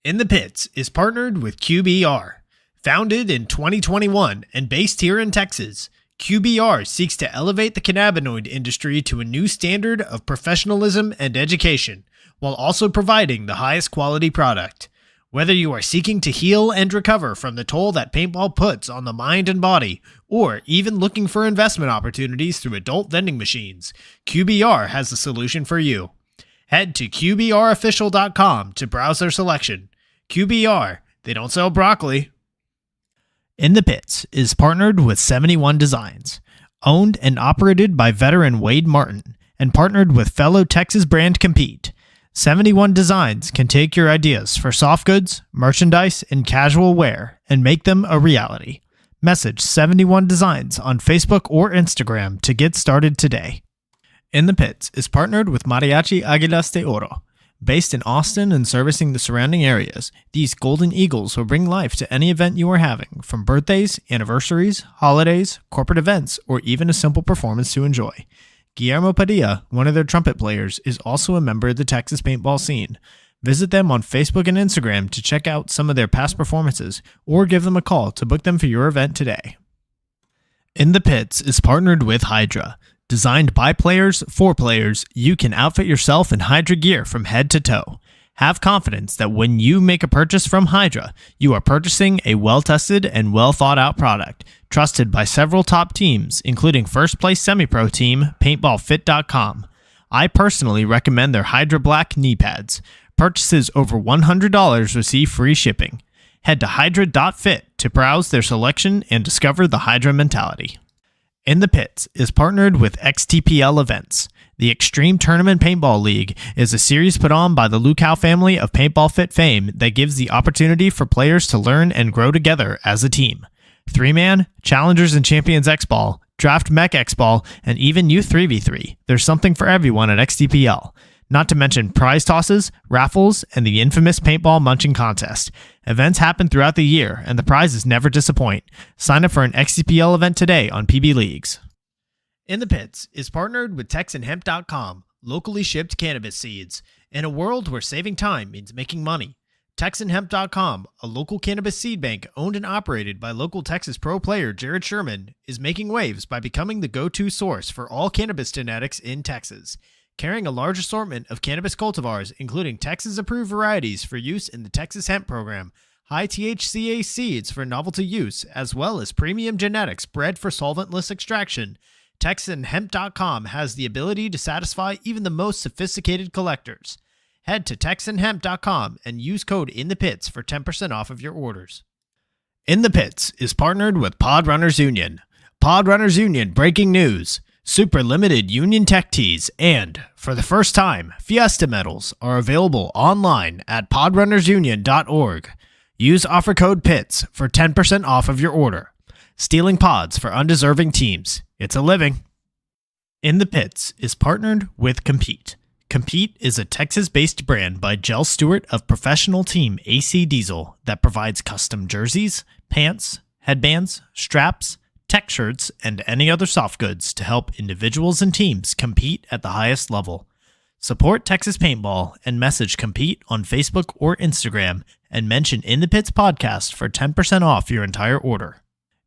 In the Pits is partnered with QBR. Founded in 2021 and based here in Texas, QBR seeks to elevate the cannabinoid industry to a new standard of professionalism and education, while also providing the highest quality product. Whether you are seeking to heal and recover from the toll that paintball puts on the mind and body, or even looking for investment opportunities through adult vending machines, QBR has the solution for you. Head to QBRofficial.com to browse their selection. QBR, they don't sell broccoli. In the Pits is partnered with 71 Designs, owned and operated by veteran Wade Martin, and partnered with fellow Texas brand Compete. 71 Designs can take your ideas for soft goods, merchandise, and casual wear and make them a reality. Message 71 Designs on Facebook or Instagram to get started today. In the Pits is partnered with Mariachi Águilas de Oro. Based in Austin and servicing the surrounding areas, these golden eagles will bring life to any event you are having, from birthdays, anniversaries, holidays, corporate events, or even a simple performance to enjoy. Guillermo Padilla, one of their trumpet players, is also a member of the Texas paintball scene. Visit them on Facebook and Instagram to check out some of their past performances, or give them a call to book them for your event today. In the Pits is partnered with Hydra. Designed by players for players, you can outfit yourself in Hydra gear from head to toe. Have confidence that when you make a purchase from Hydra, you are purchasing a well-tested and well-thought-out product, trusted by several top teams, including first-place semi-pro team PaintballFit.com. I personally recommend their Hydra Black knee pads. Purchases over $100 receive free shipping. Head to hydra.fit to browse their selection and discover the Hydra mentality. In the Pits is partnered with XTPL Events. The Extreme Tournament Paintball League is a series put on by the Lukow family of Paintball Fit fame that gives the opportunity for players to learn and grow together as a team. 3-man, Challengers and Champions X-Ball, Draft Mech X-Ball, and even Youth 3v3. There's something for everyone at XTPL. Not to mention prize tosses, raffles, and the infamous paintball munching contest. Events happen throughout the year, and the prizes never disappoint. Sign up for an XTPL event today on PB Leagues. In the Pits is partnered with TexanHemp.com, locally shipped cannabis seeds. In a world where saving time means making money, TexanHemp.com, a local cannabis seed bank owned and operated by local Texas pro player Jared Sherman, is making waves by becoming the go-to source for all cannabis genetics in Texas. Carrying a large assortment of cannabis cultivars, including Texas-approved varieties for use in the Texas Hemp Program, high THCA seeds for novelty use, as well as premium genetics bred for solventless extraction, TexanHemp.com has the ability to satisfy even the most sophisticated collectors. Head to TexanHemp.com and use code INTHEPITS for 10% off of your orders. In the Pits is partnered with Podrunners Union. Podrunners Union breaking news. Super limited Union Tech tees and, for the first time, Fiesta medals are available online at podrunnersunion.org. Use offer code PITS for 10% off of your order. Stealing pods for undeserving teams. It's a living. In the Pits is partnered with Compete. Compete is a Texas-based brand by Jell Stewart of professional team AC Diesel that provides custom jerseys, pants, headbands, straps, tech shirts, and any other soft goods to help individuals and teams compete at the highest level. Support Texas Paintball and message Compete on Facebook or Instagram and mention In the Pits Podcast for 10% off your entire order.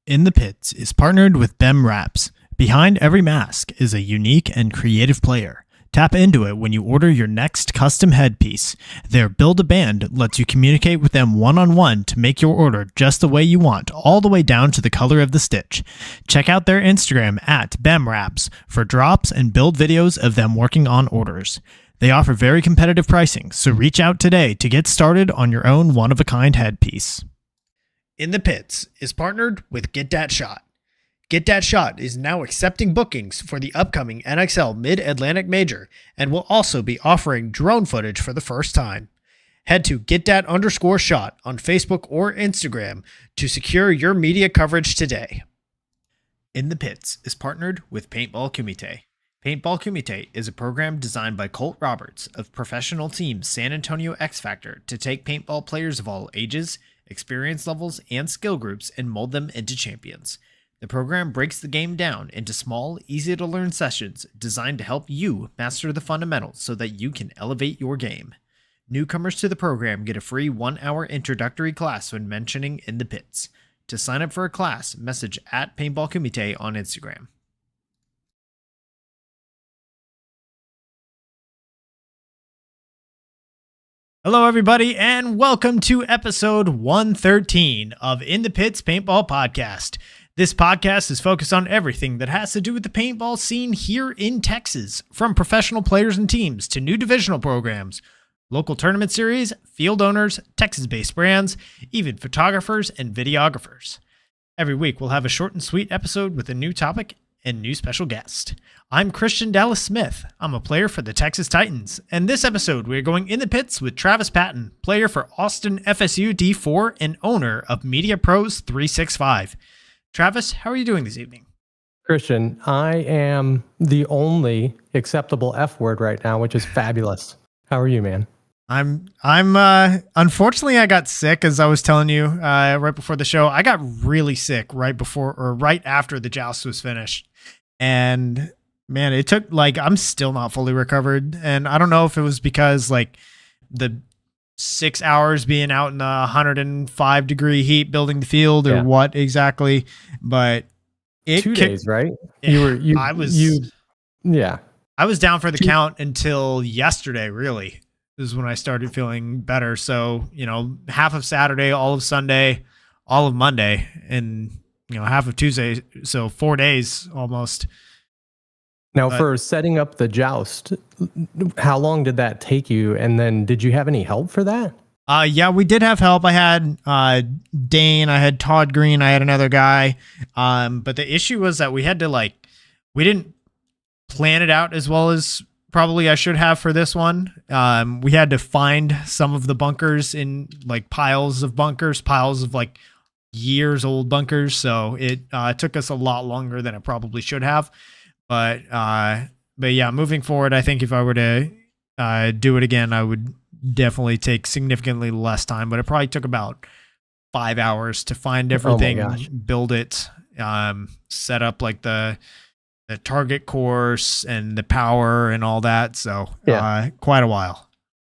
In the Pits is partnered with BEM Wraps. Behind every mask is a unique and creative player. Tap into it when you order your next custom headpiece. Their Build-A-Band lets you communicate with them one-on-one to make your order just the way you want, all the way down to the color of the stitch. Check out their Instagram at BEMWraps for drops and build videos of them working on orders. They offer very competitive pricing, so reach out today to get started on your own one-of-a-kind headpiece. In the Pits is partnered with Get Dat Shot. Get Dat Shot is now accepting bookings for the upcoming NXL Mid-Atlantic Major and will also be offering drone footage for the first time. Head to GetDat_shot on Facebook or Instagram to secure your media coverage today. In the Pits is partnered with Paintball Kumite. Paintball Kumite is a program designed by Colt Roberts of professional team San Antonio X Factor to take paintball players of all ages, experience levels, and skill groups and mold them into champions. The program breaks the game down into small, easy-to-learn sessions designed to help you master the fundamentals so that you can elevate your game. Newcomers to the program get a free 1-hour introductory class when mentioning In the Pits. To sign up for a class, message at Paintball Kumite on Instagram. Hello, everybody, and welcome to episode 113 of In the Pits Paintball Podcast. This podcast is focused on everything that has to do with the paintball scene here in Texas, from professional players and teams to new divisional programs, local tournament series, field owners, Texas-based brands, even photographers and videographers. Every week, we'll have a short and sweet episode with a new topic and new special guest. I'm Christian Dallas Smith. I'm a player for the Texas Titans, and this episode, we're going in the pits with Travis Patten, player for Austin FSU D4 and owner of Media Pros 365. Travis, how are you doing this evening? Christian, I am the only acceptable F word right now, which is fabulous. How are you, man? I'm unfortunately I got sick, as I was telling you right before the show. I got really sick right after the joust was finished. And man, it took I'm still not fully recovered. And I don't know if it was because the 6 hours being out in the 105 degree heat building the field or what exactly, but it 2 days, right? I was down for the count until yesterday, really. This is when I started feeling better. So, half of Saturday, all of Sunday, all of Monday, and, half of Tuesday. So 4 days almost. Now, for setting up the joust, how long did that take you? And then did you have any help for that? Yeah, we did have help. I had Dane, I had Todd Green, I had another guy. But the issue was that we had to we didn't plan it out as well as probably I should have for this one. We had to find some of the bunkers in piles of years old bunkers. So it took us a lot longer than it probably should have. But yeah, moving forward, I think if I were to do it again, I would definitely take significantly less time. But it probably took about 5 hours to find everything, build it, set up the target course and the power and all that. So quite a while.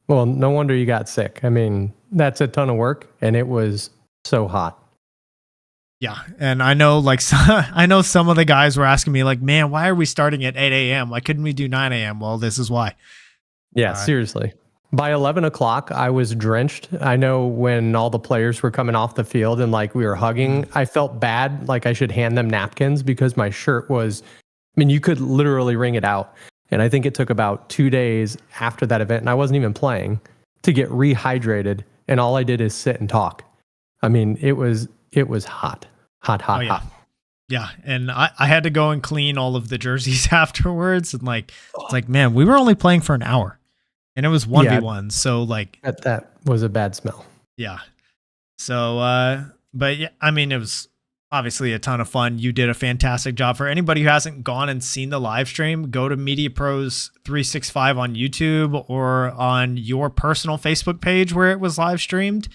Well, no wonder you got sick. I mean, that's a ton of work, and it was so hot. Yeah, and I know I know some of the guys were asking me man, why are we starting at 8 a.m.? Why couldn't we do 9 a.m.? Well, this is why. Yeah, seriously. By 11 o'clock, I was drenched. I know when all the players were coming off the field and we were hugging, I felt bad, I should hand them napkins because my shirt was, you could literally wring it out. And I think it took about 2 days after that event, and I wasn't even playing, to get rehydrated. And all I did is sit and talk. It was hot. Hot. Yeah, and I had to go and clean all of the jerseys afterwards. And man, we were only playing for an hour. And it was 1v1. So that was a bad smell. Yeah. So, but yeah, it was obviously a ton of fun. You did a fantastic job. For anybody who hasn't gone and seen the live stream, go to Media Pros 365 on YouTube or on your personal Facebook page where it was live streamed.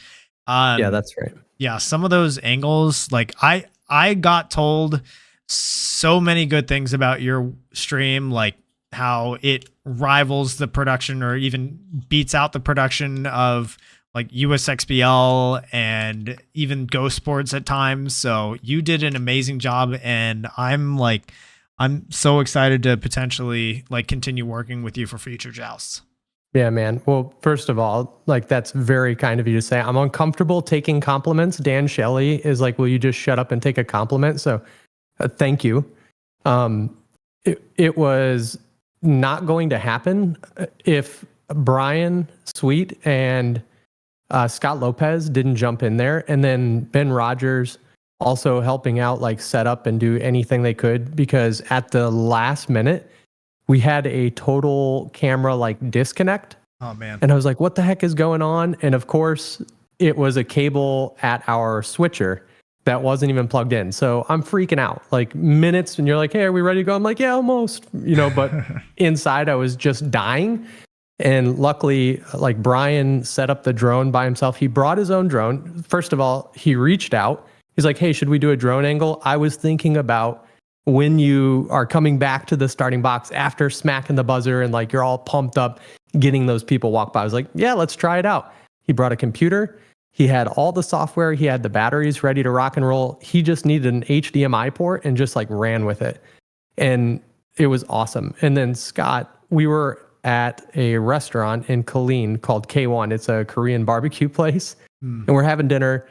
Yeah, that's right. Yeah, some of those angles, I got told so many good things about your stream, how it rivals the production or even beats out the production of USXBL and even Ghost Sports at times. So you did an amazing job, and I'm so excited to potentially continue working with you for future jousts. Yeah, man. Well, first of all, that's very kind of you to say. I'm uncomfortable taking compliments. Dan Shelley is will you just shut up and take a compliment? So thank you. It was not going to happen if Brian Sweet and Scott Lopez didn't jump in there. And then Ben Rogers also helping out, set up and do anything they could, because at the last minute, we had a total camera disconnect. Oh man. And I was like, what the heck is going on? And of course it was a cable at our switcher that wasn't even plugged in. So I'm freaking out minutes, and you're like, hey, are we ready to go? I'm like, yeah, almost, but inside I was just dying. And luckily, Brian set up the drone by himself. He brought his own drone. First of all, he reached out. He's like, hey, should we do a drone angle? I was thinking about when you are coming back to the starting box after smacking the buzzer and you're all pumped up, getting those people walk by. I was like, yeah, let's try it out. He brought a computer. He had all the software. He had the batteries ready to rock and roll. He just needed an HDMI port and just like ran with it. And it was awesome. And then Scott, we were at a restaurant in Killeen called K1. It's a Korean barbecue place. And we're having dinner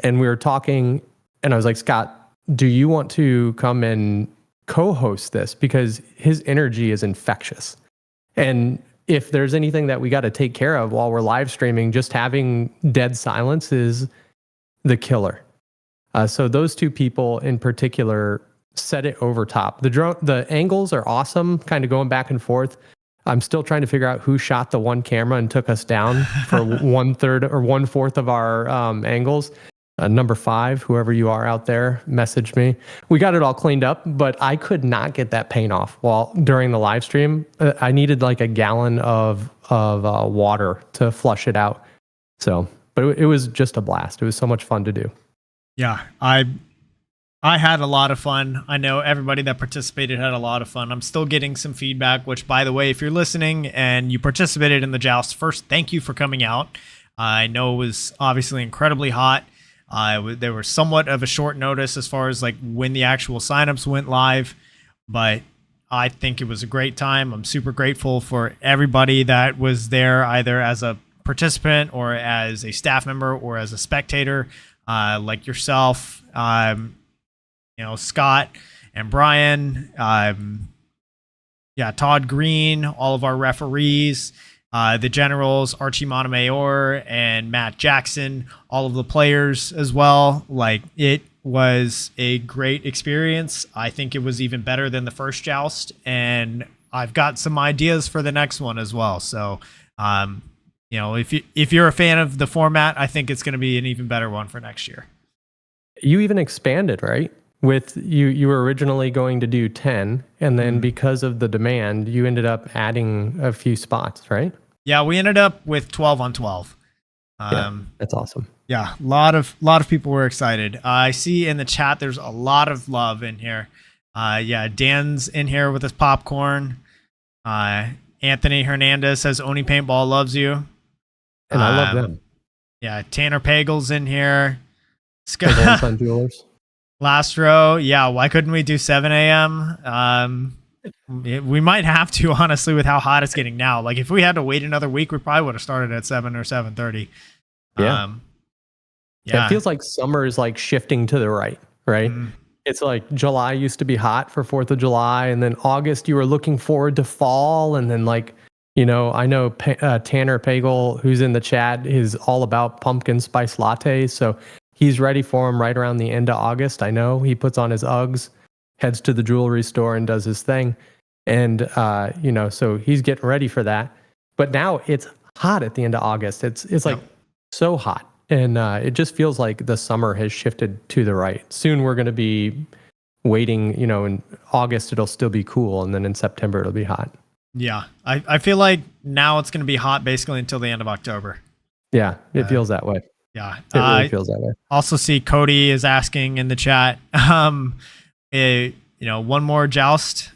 and we were talking. And I was like, Scott, do you want to come and co-host this? Because his energy is infectious. And if there's anything that we got to take care of while we're live streaming, just having dead silence is the killer. So those two people in particular set it over top. The angles are awesome, kind of going back and forth. I'm still trying to figure out who shot the one camera and took us down for 1/3 or 1/4 of our angles. Number 5, whoever you are out there, message me. We got it all cleaned up, but I could not get that paint off during the live stream. I needed like a gallon of water to flush it out. So, but it was just a blast. It was so much fun to do. Yeah, I had a lot of fun. I know everybody that participated had a lot of fun. I'm still getting some feedback, which, by the way, if you're listening and you participated in the joust, first, thank you for coming out. I know it was obviously incredibly hot. There was somewhat of a short notice as far as like when the actual signups went live, but I think it was a great time. I'm super grateful for everybody that was there, either as a participant or as a staff member or as a spectator, like yourself, Scott and Brian, Todd Green, all of our referees, the generals, Archie Montemayor and Matt Jackson, all of the players as well. Like, it was a great experience. I think it was even better than the first joust, and I've got some ideas for the next one as well. So, if you're a fan of the format, I think it's going to be an even better one for next year. You even expanded, right? With you were originally going to do 10, and then because of the demand, you ended up adding a few spots, right? Yeah, we ended up with 12 on 12. That's awesome. Yeah, a lot of people were excited. I see in the chat there's a lot of love in here. Dan's in here with his popcorn. Anthony Hernandez says Oni Paintball loves you, and I love them. Yeah, Tanner Pagel's in here. Scott Jewelers. Last row, why couldn't we do 7 a.m.? We might have to, honestly, with how hot it's getting now. Like, if we had to wait another week, we probably would have started at 7 or 7:30. It feels like summer is like shifting to the right? It's like July used to be hot for 4th of July, and then August you were looking forward to fall, and then I know Tanner Pagel, who's in the chat, is all about pumpkin spice lattes, so he's ready for him right around the end of August. I know he puts on his Uggs, heads to the jewelry store and does his thing. And, so he's getting ready for that. But now it's hot at the end of August. It's like so hot. And it just feels like the summer has shifted to the right. Soon we're going to be waiting, in August it'll still be cool. And then in September it'll be hot. Yeah. I feel like now it's going to be hot basically until the end of October. Yeah, it feels that way. Yeah, it really feels that way. Also, see Cody is asking in the chat, one more joust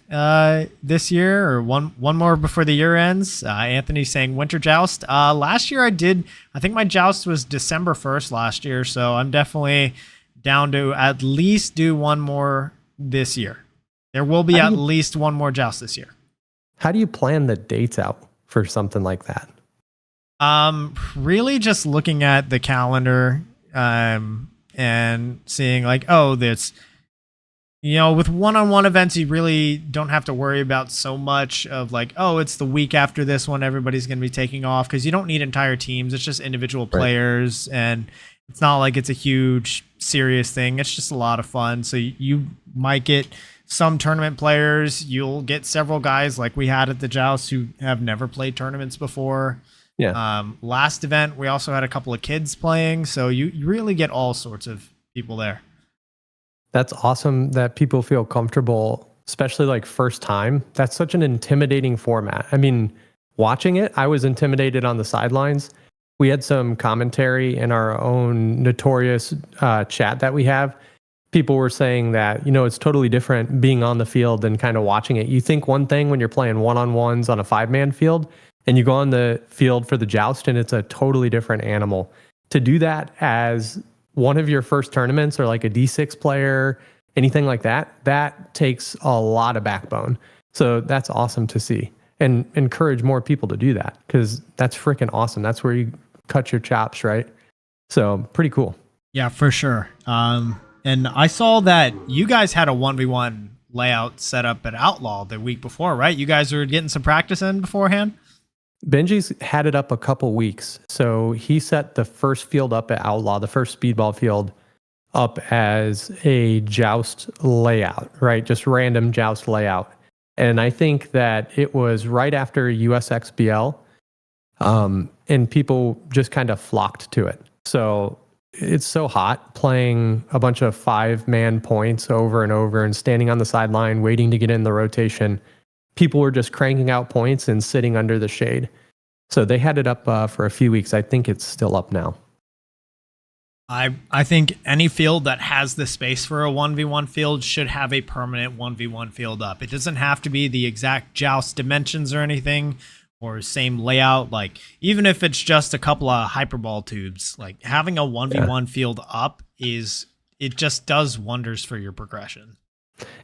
this year, or one more before the year ends. Anthony's saying winter joust. Last year I think my joust was December 1st last year, so I'm definitely down to at least do one more this year. There will be at least one more joust this year. How do you plan the dates out for something like that? Really just looking at the calendar, and seeing like, with one-on-one events, you really don't have to worry about so much of like, it's the week after this one, everybody's going to be taking off, because you don't need entire teams. It's just individual players, and it's not like it's a huge serious thing. It's just a lot of fun. So you might get some tournament players. You'll get several guys like we had at the joust who have never played tournaments before. Yeah. Last event, we also had a couple of kids playing, so you really get all sorts of people there. That's awesome that people feel comfortable, especially like first time. That's such an intimidating format. I mean, watching it, I was intimidated on the sidelines. We had some commentary in our own notorious chat that we have. People were saying that, it's totally different being on the field and kind of watching it. You think one thing when you're playing one-on-ones on a 5-man field, and you go on the field for the joust and it's a totally different animal. To do that as one of your first tournaments or like a D6 player, anything like that, that takes a lot of backbone. So that's awesome to see, and encourage more people to do that, because that's freaking awesome. That's where you cut your chops, right? So pretty cool. Yeah, for sure. And I saw that you guys had a 1v1 layout set up at Outlaw the week before, right? You guys were getting some practice in beforehand? Benji's had it up a couple weeks. So he set the first field up at Outlaw, the first speedball field, up as a joust layout, right? Just random joust layout. And I think that it was right after USXBL, and people just kind of flocked to it. So it's so hot playing a bunch of 5-man points over and over and standing on the sideline waiting to get in the rotation. People were just cranking out points and sitting under the shade. So they had it up for a few weeks. I think it's still up now. I think any field that has the space for a 1v1 field should have a permanent 1v1 field up. It doesn't have to be the exact joust dimensions or anything, or same layout. Like, even if it's just a couple of hyperball tubes, like having a 1v1 field up it just does wonders for your progression.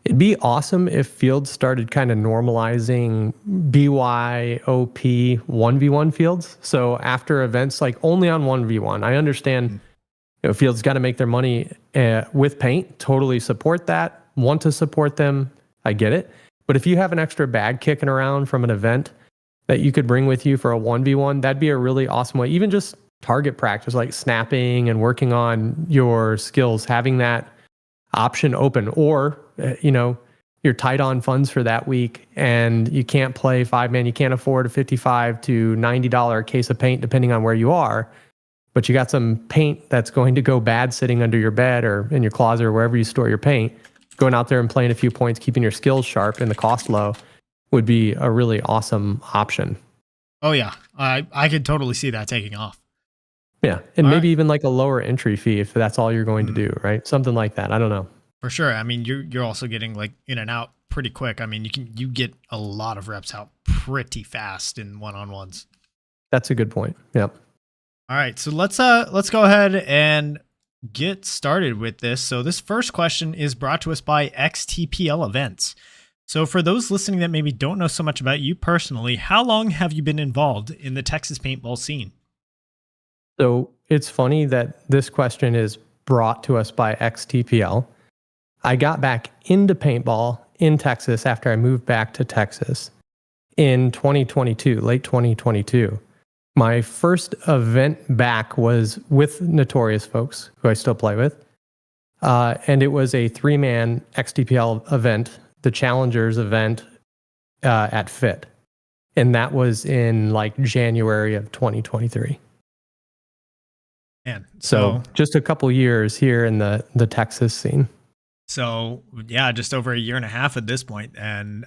It'd be awesome if fields started kind of normalizing BYOP 1v1 fields. So after events, like only on 1v1. I understand fields got to make their money with paint. Totally support that. Want to support them. I get it. But if you have an extra bag kicking around from an event that you could bring with you for a 1v1, that'd be a really awesome way. Even just target practice, like snapping and working on your skills, having that option open. Or, you're tight on funds for that week and you can't play 5-man. You can't afford a $55 to $90 case of paint, depending on where you are. But you got some paint that's going to go bad sitting under your bed or in your closet or wherever you store your paint. Going out there and playing a few points, keeping your skills sharp and the cost low would be a really awesome option. Oh yeah, I could totally see that taking off. Yeah, and all maybe even like a lower entry fee if that's all you're going to do, right? Something like that. I don't know. For sure. I mean, you're also getting like in and out pretty quick. I mean, you get a lot of reps out pretty fast in one-on-ones. That's a good point. Yep. All right, so let's go ahead and get started with this. So this first question is brought to us by XTPL Events. So for those listening that maybe don't know so much about you personally, how long have you been involved in the Texas paintball scene? So it's funny that this question is brought to us by XTPL. I got back into paintball in Texas after I moved back to Texas in 2022, late 2022. My first event back was with Notorious folks, who I still play with. And it was a 3-man XTPL event, the Challengers event at FIT. And that was in like January of 2023. Man, so just a couple years here in the Texas scene. So yeah, just over a year and a half at this point, and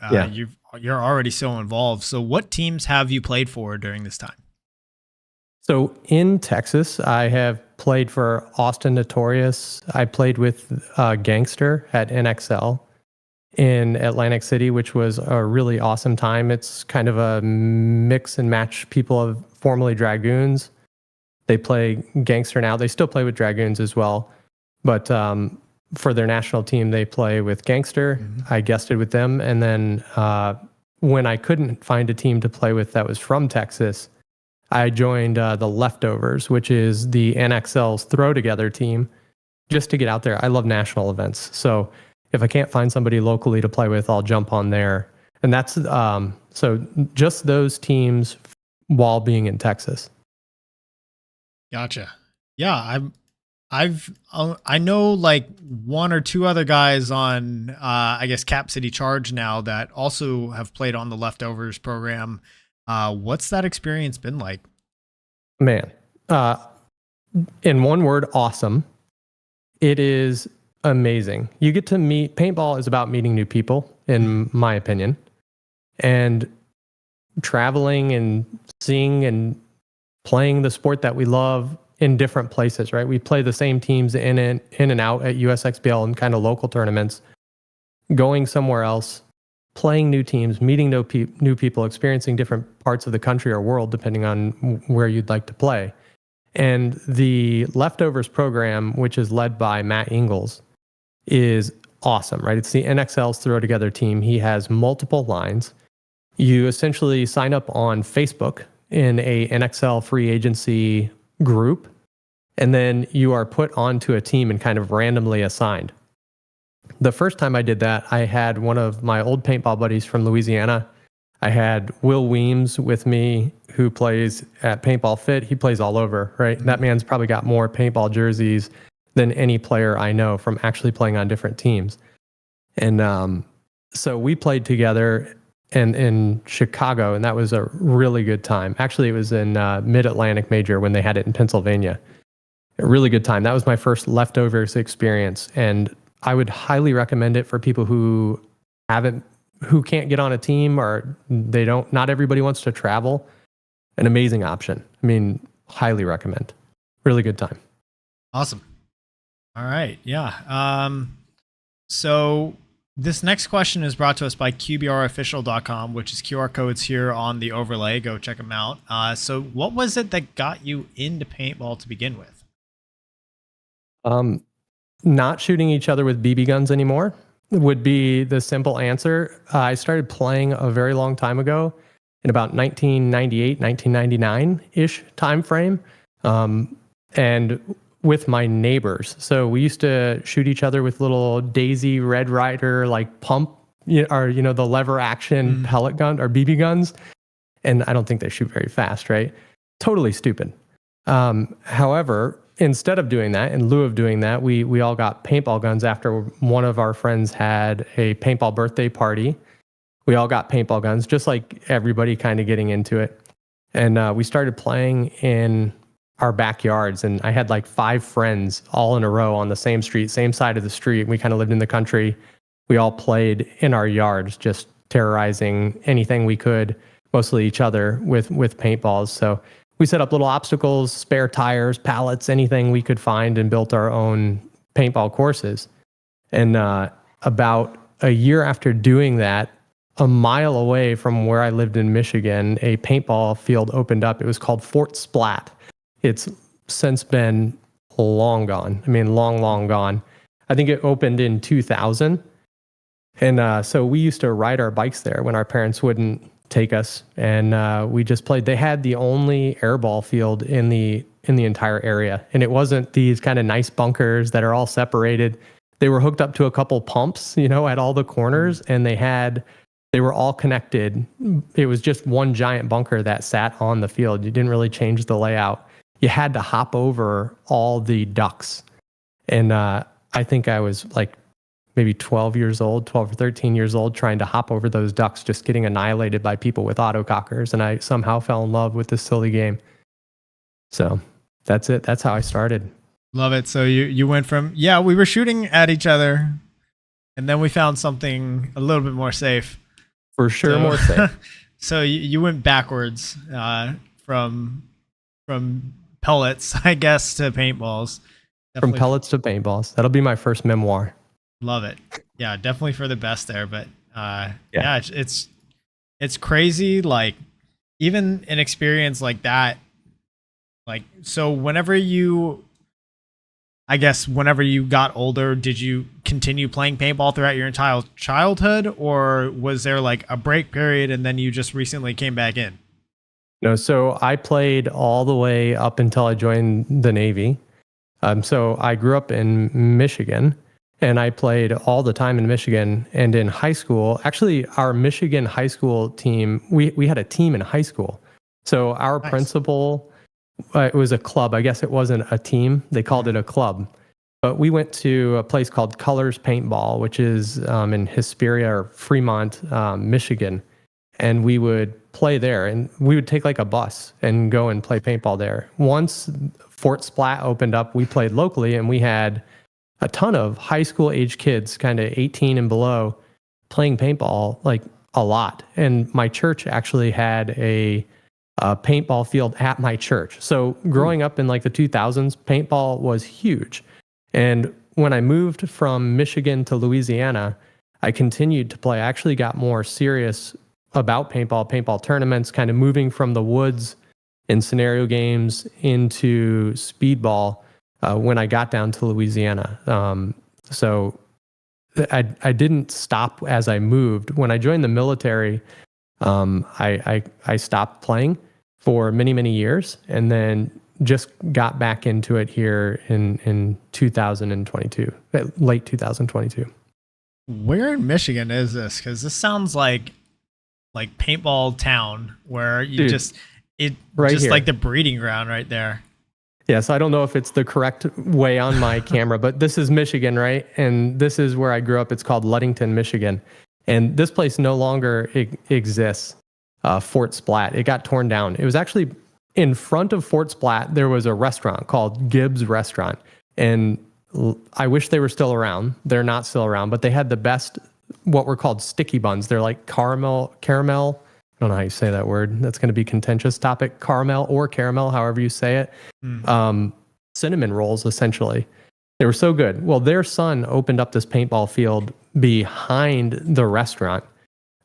you're already so involved. So what teams have you played for during this time? So in Texas, I have played for Austin Notorious. I played with Gangster at NXL in Atlantic City, which was a really awesome time. It's kind of a mix and match. People of formerly Dragoons. They play Gangster now. They still play with Dragoons as well. But for their national team, they play with Gangster. Mm-hmm. I guested with them. And then when I couldn't find a team to play with that was from Texas, I joined the Leftovers, which is the NXL's throw together team, just to get out there. I love national events. So if I can't find somebody locally to play with, I'll jump on there. And that's so just those teams while being in Texas. Gotcha. Yeah, I know like one or two other guys on I guess Cap City Charge now that also have played on the Leftovers program. What's that experience been like? Man, in one word, awesome. It is amazing. You get to meet, paintball is about meeting new people, in my opinion, and traveling and seeing and playing the sport that we love in different places, right? We play the same teams in and out at USXBL and kind of local tournaments. Going somewhere else playing new teams, meeting new people, experiencing different parts of the country or world, depending on where you'd like to play. And the Leftovers program, which is led by Matt Ingles, is awesome, right? It's the NXL's throw together team. He has multiple lines. You essentially sign up on Facebook in a NXL free agency group, and then you are put onto a team and kind of randomly assigned. The first time I did that, I had one of my old paintball buddies from Louisiana. I had Will Weems with me, who plays at Paintball Fit. He plays all over, right? That man's probably got more paintball jerseys than any player I know from actually playing on different teams. And so we played together in Chicago, and that was a really good time. Actually, it was in Mid-Atlantic Major when they had it in Pennsylvania. A really good time. That was my first Leftovers experience, and I would highly recommend it for people who can't get on a team, or not everybody wants to travel. An amazing option. I mean, highly recommend. Really good time. Awesome. All right. Yeah. So this next question is brought to us by QBRofficial.com, which is QR codes here on the overlay. Go check them out. So what was it that got you into paintball to begin with? Not shooting each other with BB guns anymore would be the simple answer. I started playing a very long time ago, in about 1998, 1999-ish time frame, and with my neighbors. So we used to shoot each other with little Daisy Red Ryder like pump, or the lever action pellet gun or BB guns, and I don't think they shoot very fast, right? Totally stupid. However, instead of doing that, in lieu of doing that, we all got paintball guns after one of our friends had a paintball birthday party. We all got paintball guns, just like everybody kind of getting into it. And we started playing in our backyards, and I had like 5 friends all in a row on the same street, same side of the street. We kind of lived in the country. We all played in our yards, just terrorizing anything we could, mostly each other, with paintballs. So we set up little obstacles, spare tires, pallets, anything we could find, and built our own paintball courses. And about a year after doing that, a mile away from where I lived in Michigan, a paintball field opened up. It was called Fort Splat. It's since been long gone. I mean, long gone. I think it opened in 2000. And so we used to ride our bikes there when our parents wouldn't take us, and we just played. They had the only airball field in the entire area, and it wasn't these kind of nice bunkers that are all separated. They were hooked up to a couple pumps, at all the corners, and they were all connected. It was just one giant bunker that sat on the field. You didn't really change the layout. You had to hop over all the ducts, and I think I was like maybe 12 or 13 years old, trying to hop over those ducks, just getting annihilated by people with autocockers. And I somehow fell in love with this silly game. So that's it. That's how I started. Love it. So you went from, we were shooting at each other, and then we found something a little bit more safe. For sure, more safe. So you went backwards from pellets, I guess, to painballs. From pellets to paintballs. That'll be my first memoir. Love it. Yeah, definitely for the best there. But it's crazy. Like, even an experience like that, like, so whenever you got older, did you continue playing paintball throughout your entire childhood, or was there like a break period and then you just recently came back in? No, so I played all the way up until I joined the Navy. So I grew up in Michigan, and I played all the time in Michigan. And in high school, actually, our Michigan high school team, we had a team in high school. So our principal, it was a club. I guess it wasn't a team. They called it a club. But we went to a place called Colors Paintball, which is in Hesperia or Fremont, Michigan. And we would play there, and we would take like a bus and go and play paintball there. Once Fort Splat opened up, we played locally, and we had a ton of high school age kids, kind of 18 and below, playing paintball like a lot. And my church actually had a paintball field at my church. So growing up in like the 2000s, paintball was huge. And when I moved from Michigan to Louisiana, I continued to play. I actually got more serious about paintball tournaments, kind of moving from the woods and scenario games into speedball when I got down to Louisiana. So I didn't stop as I moved. When I joined the military, I stopped playing for many, many years, and then just got back into it here in 2022, late 2022. Where in Michigan is this? Because this sounds like paintball town, where you just right here. like the breeding ground right there. Yeah, so I don't know if it's the correct way on my camera, but this is Michigan, right? And this is where I grew up. It's called Ludington, Michigan. And this place no longer exists, Fort Splat. It got torn down. It was actually in front of Fort Splat, there was a restaurant called Gibbs Restaurant. And I wish they were still around. They're not still around, but they had the best, what were called sticky buns. They're like caramel. I don't know how you say that word. That's going to be a contentious topic. Caramel or caramel, however you say it. Cinnamon rolls, essentially. They were so good. Well, their son opened up this paintball field behind the restaurant.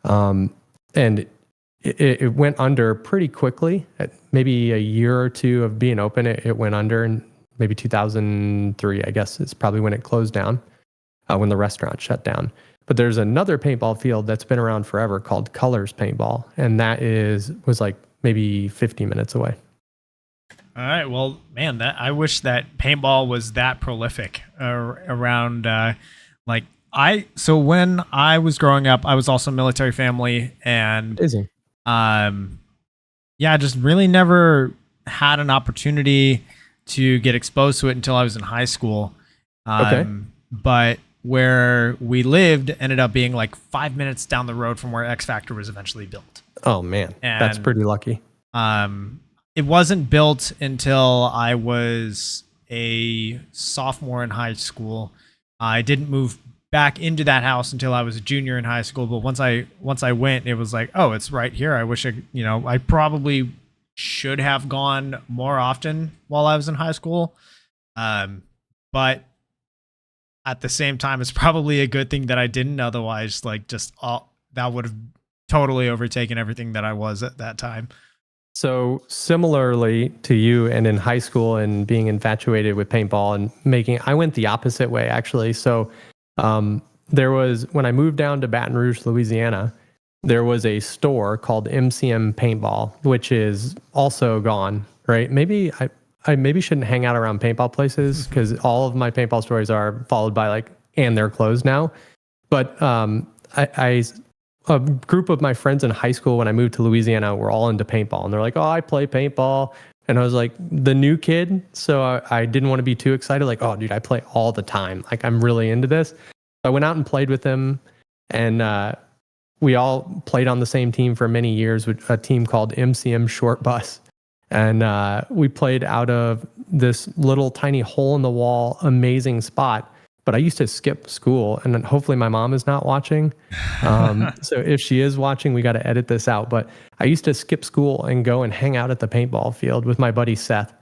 And it went under pretty quickly. At maybe a year or two of being open, it went under, and maybe 2003, I guess, is probably when it closed down, when the restaurant shut down. But there's another paintball field that's been around forever called Colors Paintball, and that was like maybe 50 minutes away. All right. Well, man, I wish that paintball was that prolific around. So when I was growing up, I was also military family, and just really never had an opportunity to get exposed to it until I was in high school. But where we lived ended up being like 5 minutes down the road from where X Factor was eventually built. Oh man, that's pretty lucky. It wasn't built until I was a sophomore in high school. I didn't move back into that house until I was a junior in high school. But once I went, it was like, oh, it's right here. I wish I probably should have gone more often while I was in high school. But at the same time, it's probably a good thing that I didn't. Otherwise, that would have totally overtaken everything that I was at that time. So similarly to you, and in high school and being infatuated with paintball and I went the opposite way, actually. So there was, when I moved down to Baton Rouge, Louisiana, there was a store called MCM Paintball, which is also gone, right? Maybe I maybe shouldn't hang out around paintball places, because all of my paintball stories are followed by and they're closed now. But a group of my friends in high school when I moved to Louisiana were all into paintball, and they're like, oh, I play paintball. And I was like the new kid, so I didn't want to be too excited. Like, oh, dude, I play all the time. Like, I'm really into this. I went out and played with them, and we all played on the same team for many years, with a team called MCM Short Bus. And we played out of this little tiny hole in the wall, amazing spot. But I used to skip school, and hopefully my mom is not watching. So if she is watching, we got to edit this out. But I used to skip school and go and hang out at the paintball field with my buddy Seth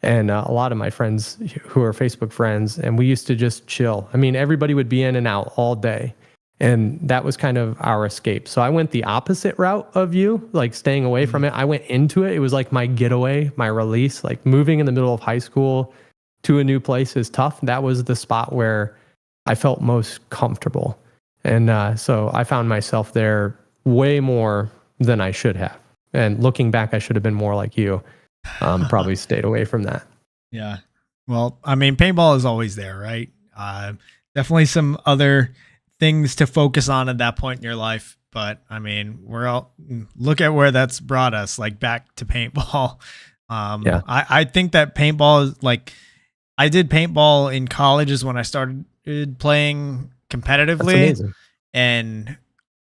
and a lot of my friends who are Facebook friends. And we used to just chill. I mean, everybody would be in and out all day. And that was kind of our escape. So I went the opposite route of you, like staying away from it. I went into it. It was like my getaway, my release. Like, moving in the middle of high school to a new place is tough. That was the spot where I felt most comfortable. And so I found myself there way more than I should have. And looking back, I should have been more like you. Probably stayed away from that. Yeah. Well, I mean, paintball is always there, right? Definitely some other things to focus on at that point in your life. But I mean, look at where that's brought us, like back to paintball. I think that paintball is I did paintball in college is when I started playing competitively. That's amazing. And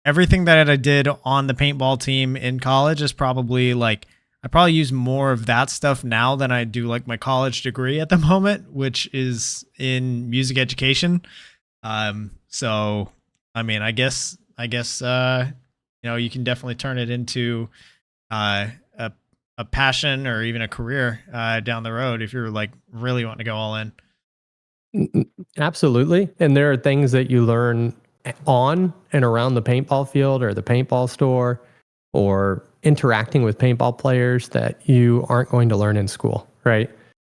everything that I did on the paintball team in college is probably I probably use more of that stuff now than I do my college degree at the moment, which is in music education. So, I mean, I guess, you can definitely turn it into, a passion or even a career, down the road if you're really wanting to go all in. Absolutely. And there are things that you learn on and around the paintball field or the paintball store or interacting with paintball players that you aren't going to learn in school, right?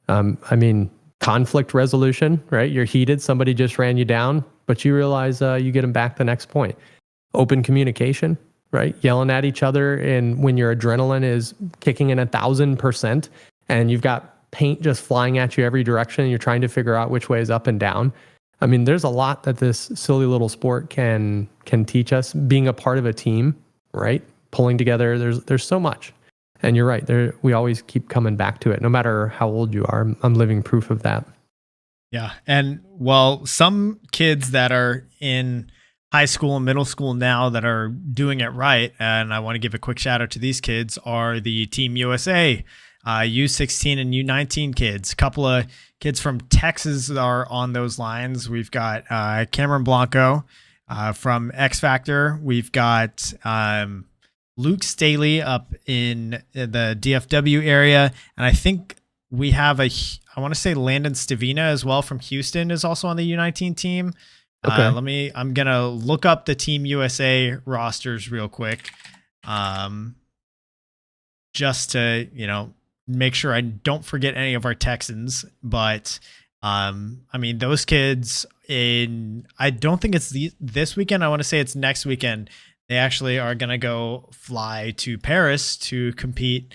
I mean, conflict resolution, right? You're heated, somebody just ran you down, but you realize you get them back the next point. Open communication, right? Yelling at each other, and when your adrenaline is kicking in 1,000% and you've got paint just flying at you every direction and you're trying to figure out which way is up and down. I mean, there's a lot that this silly little sport can teach us. Being a part of a team, right? Pulling together, there's so much. And you're right, we always keep coming back to it, no matter how old you are. I'm living proof of that. Yeah. And well, some kids that are in high school and middle school now that are doing it right, and I want to give a quick shout out to these kids, are the Team USA, U16 and U19 kids. A couple of kids from Texas are on those lines. We've got Cameron Blanco from X Factor. We've got Luke Staley up in the DFW area. And I think we have I want to say Landon Stavina as well from Houston is also on the U19 team. Okay. I'm going to look up the Team USA rosters real quick. Just to, make sure I don't forget any of our Texans, but I mean, those kids I don't think it's this weekend. I want to say it's next weekend. They actually are going to go fly to Paris to compete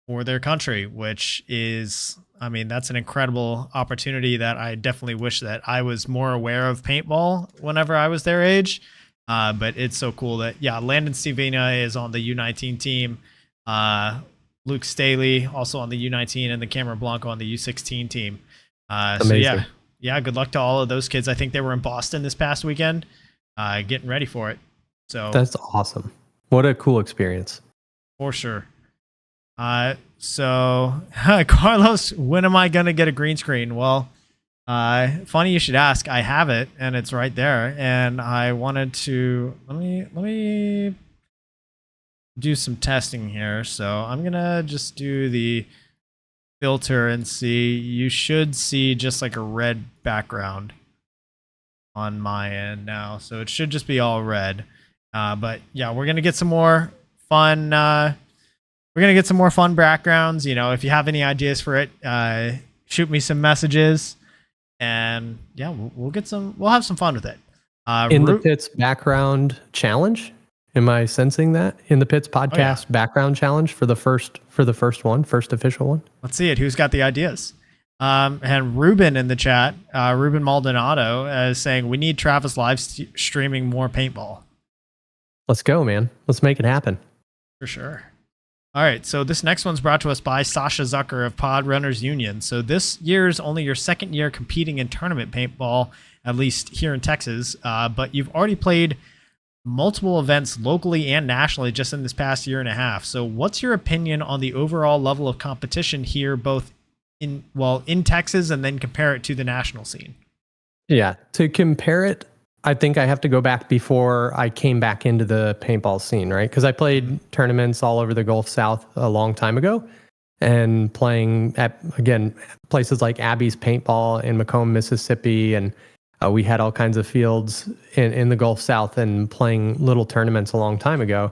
for their country, which is, I mean, that's an incredible opportunity that I definitely wish that I was more aware of paintball whenever I was their age. But it's so cool that, Landon Stevena is on the U19 team. Luke Staley also on the U19, and the Cameron Blanco on the U16 team. So good luck to all of those kids. I think they were in Boston this past weekend, getting ready for it. So that's awesome. What a cool experience. For sure. So Carlos, when am I going to get a green screen? Well, funny you should ask. I have it and it's right there. And I wanted to, let me do some testing here. So I'm going to just do the filter and see. You should see just like a red background on my end now. So it should just be all red. But yeah, we're going to get some more fun. We're going to get some more fun backgrounds. If you have any ideas for it, shoot me some messages, and we'll have some fun with it. In the Pits background challenge. Am I sensing that in the Pits podcast background challenge for the first official one? Let's see it. Who's got the ideas? And Ruben in the chat, Ruben Maldonado is saying we need Travis live streaming more paintball. Let's go, man. Let's make it happen. For sure. All right. So this next one's brought to us by Sasha Zucker of Pod Runners Union. So this year's only your second year competing in tournament paintball, at least here in Texas. But you've already played multiple events locally and nationally just in this past year and a half. So what's your opinion on the overall level of competition here, both in Texas, and then compare it to the national scene? Yeah. To compare it, I think I have to go back before I came back into the paintball scene, right? Because I played tournaments all over the Gulf South a long time ago, and playing at, again, places like Abby's Paintball in Macomb, Mississippi, and we had all kinds of fields in the Gulf South and playing little tournaments a long time ago.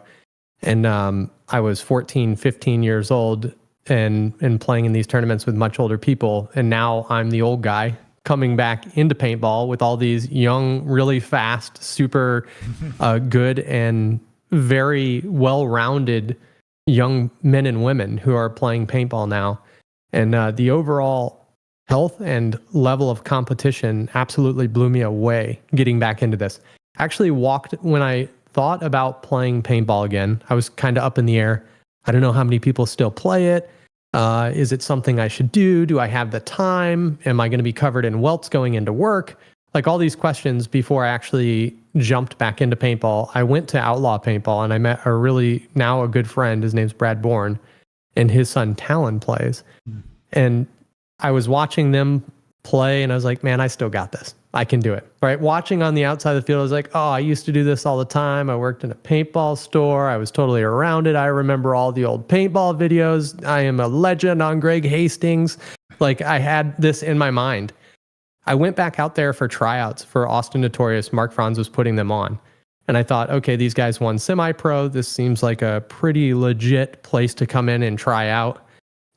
And I was 14, 15 years old and playing in these tournaments with much older people. And now I'm the old guy coming back into paintball with all these young, really fast, super good and very well-rounded young men and women who are playing paintball now. And the overall health and level of competition absolutely blew me away getting back into this. Actually when I thought about playing paintball again, I was kind of up in the air. I don't know how many people still play it. Is it something I should do? Do I have the time? Am I going to be covered in welts going into work? Like all these questions before I actually jumped back into paintball. I went to Outlaw Paintball and I met now a good friend. His name's Brad Bourne, and his son Talon plays. And I was watching them play and I was like, man, I still got this. I can do it. Right? Watching on the outside of the field, I was like, oh, I used to do this all the time. I worked in a paintball store. I was totally around it. I remember all the old paintball videos. I am a legend on Greg Hastings. Like I had this in my mind. I went back out there for tryouts for Austin Notorious. Mark Franz was putting them on. And I thought, okay, these guys won semi-pro. This seems like a pretty legit place to come in and try out.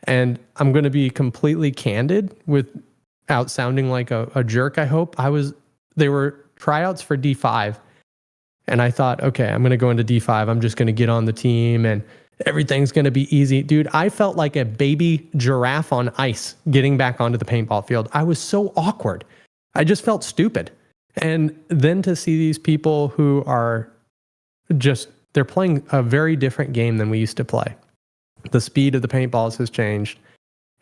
And I'm going to be completely candid without sounding like a jerk, I hope. They were tryouts for D5. And I thought, okay, I'm going to go into D5. I'm just going to get on the team and everything's going to be easy. Dude, I felt like a baby giraffe on ice getting back onto the paintball field. I was so awkward. I just felt stupid. And then to see these people who are they're playing a very different game than we used to play. The speed of the paintballs has changed.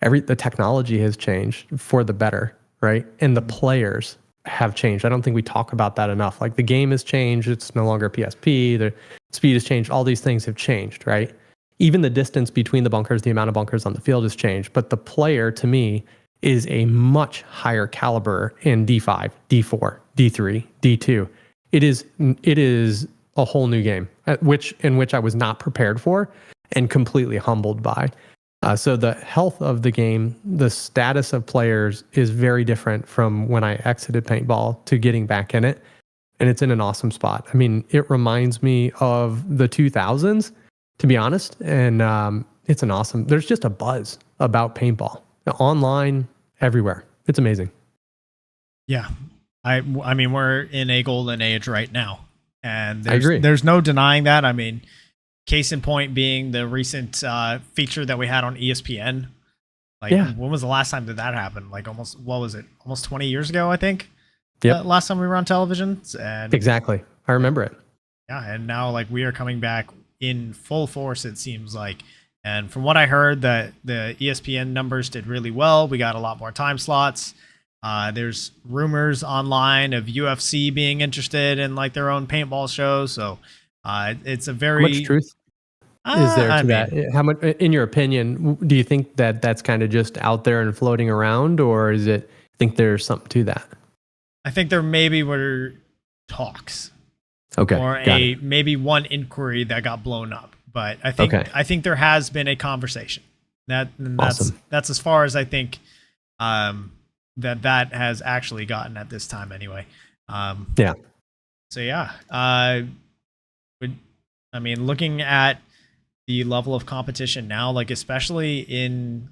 The technology has changed for the better, right? And the players have changed. I don't think we talk about that enough. Like the game has changed. It's no longer PSP. The speed has changed. All these things have changed, right? Even the distance between the bunkers, the amount of bunkers on the field has changed. But the player, to me, is a much higher caliber in D5, D4, D3, D2. It is a whole new game, in which I was not prepared for and completely humbled by. So the health of the game, the status of players is very different from when I exited paintball to getting back in it. And it's in an awesome spot. I mean, it reminds me of the 2000s, to be honest. And there's just a buzz about paintball. Online, everywhere. It's amazing. Yeah. I mean, we're in a golden age right now. And I agree. There's no denying that. I mean, case in point being the recent feature that we had on ESPN. When was the last time that happened? Like almost 20 years ago, I think. Yep. Last time we were on television. And exactly. I remember it. Yeah. And now we are coming back in full force, it seems like. And from what I heard, that the ESPN numbers did really well. We got a lot more time slots. There's rumors online of UFC being interested in their own paintball show. So it's a very... How much truth is there to that? How much, in your opinion, do you think that that's kind of just out there and floating around, or think there's something to that? I think there maybe were talks. Okay. Or maybe one inquiry that got blown up. But I think there has been a conversation. That's as far as I think that has actually gotten at this time anyway. Yeah. So yeah, looking at the level of competition now, especially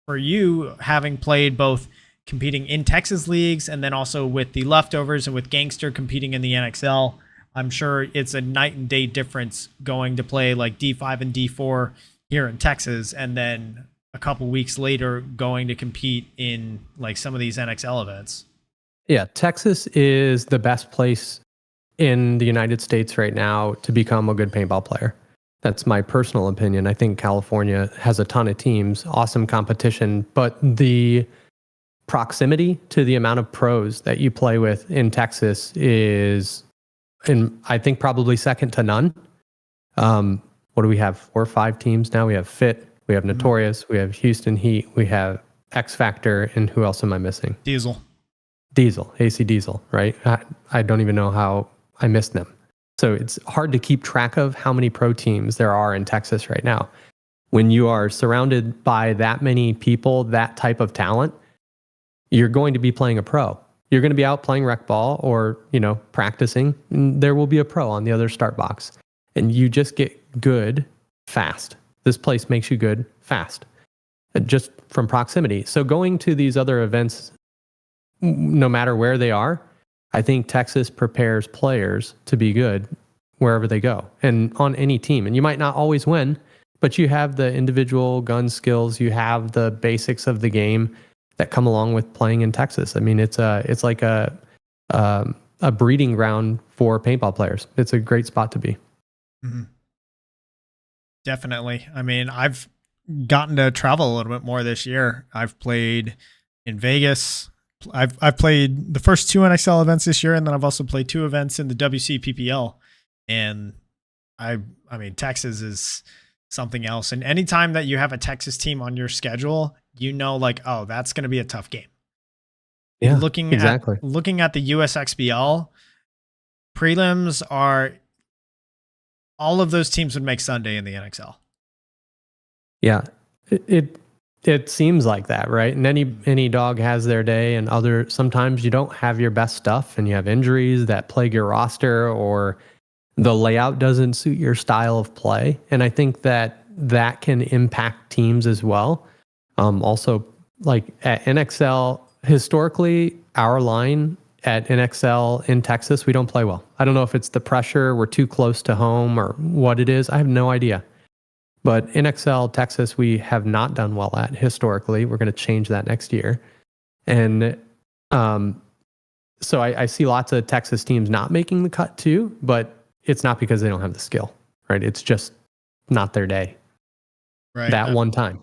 for you having played both competing in Texas leagues and then also with the Leftovers and with Gangster competing in the NXL. I'm sure it's a night and day difference going to play D5 and D4 here in Texas, and then a couple weeks later going to compete in some of these NXL events. Yeah, Texas is the best place in the United States right now to become a good paintball player. That's my personal opinion. I think California has a ton of teams, awesome competition, but the proximity to the amount of pros that you play with in Texas is... and I think probably second to none. What do we have? 4 or 5 teams now. We have Fit, we have Notorious, we have Houston Heat, we have X Factor, and who else am I missing? Diesel, AC Diesel, right? I don't even know how I missed them. So it's hard to keep track of how many pro teams there are in Texas right now. When you are surrounded by that many people, that type of talent, you're going to be playing a pro. You're going to be out playing rec ball or, practicing. And there will be a pro on the other start box. And you just get good fast. This place makes you good fast, just from proximity. So going to these other events, no matter where they are, I think Texas prepares players to be good wherever they go and on any team. And you might not always win, but you have the individual gun skills. You have the basics of the game that come along with playing in Texas. I mean, it's like a breeding ground for paintball players. It's a great spot to be. Mm-hmm. Definitely. I mean, I've gotten to travel a little bit more this year. I've played in Vegas. I've played the first 2 NXL events this year, and then I've also played 2 events in the WCPPL. And I mean, Texas is something else. And anytime that you have a Texas team on your schedule, oh, that's going to be a tough game. Yeah, looking at the USXBL prelims are, all of those teams would make Sunday in the NXL. Yeah, It seems like that, right? And any dog has their day, and sometimes you don't have your best stuff and you have injuries that plague your roster, or the layout doesn't suit your style of play. And I think that can impact teams as well. Also, like at NXL, historically, our line at NXL in Texas, we don't play well. I don't know if it's the pressure, we're too close to home, or what it is. I have no idea. But NXL Texas, we have not done well at historically. We're going to change that next year. And so I see lots of Texas teams not making the cut too, but it's not because they don't have the skill, right? It's just not their day. Right. That one time.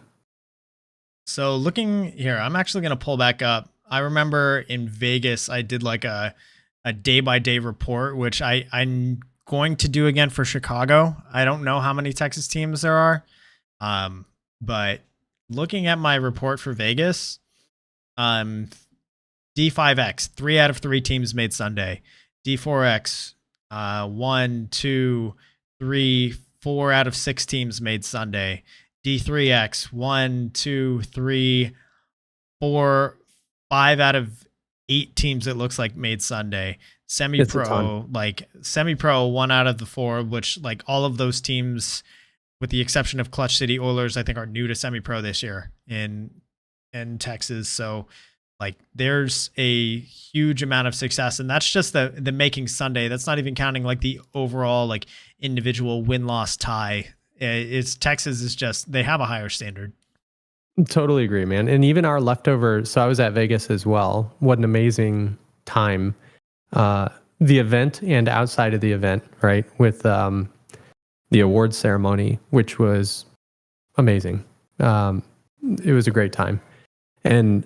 So looking here, I'm actually going to pull back up. I remember in Vegas, I did like a day-by-day report, which I'm going to do again for Chicago. I don't know how many Texas teams there are, but looking at my report for Vegas, D5X, 3 out of 3 teams made Sunday. D4X, 1, 2, 3, 4 out of 6 teams made Sunday. D3X, 1, 2, 3, 4, 5 out of 8 teams it looks like made Sunday. Semi-pro, 1 out of the 4, which like all of those teams, with the exception of Clutch City Oilers, I think are new to semi-pro this year in Texas. So like there's a huge amount of success, and that's just the making Sunday. That's not even counting like the overall like individual win-loss tie. It's Texas is just, they have a higher standard. Totally agree, man. And even our leftovers, so I was at Vegas as well. What an amazing time. The event and outside of the event, right? With the awards ceremony, which was amazing. It was a great time. And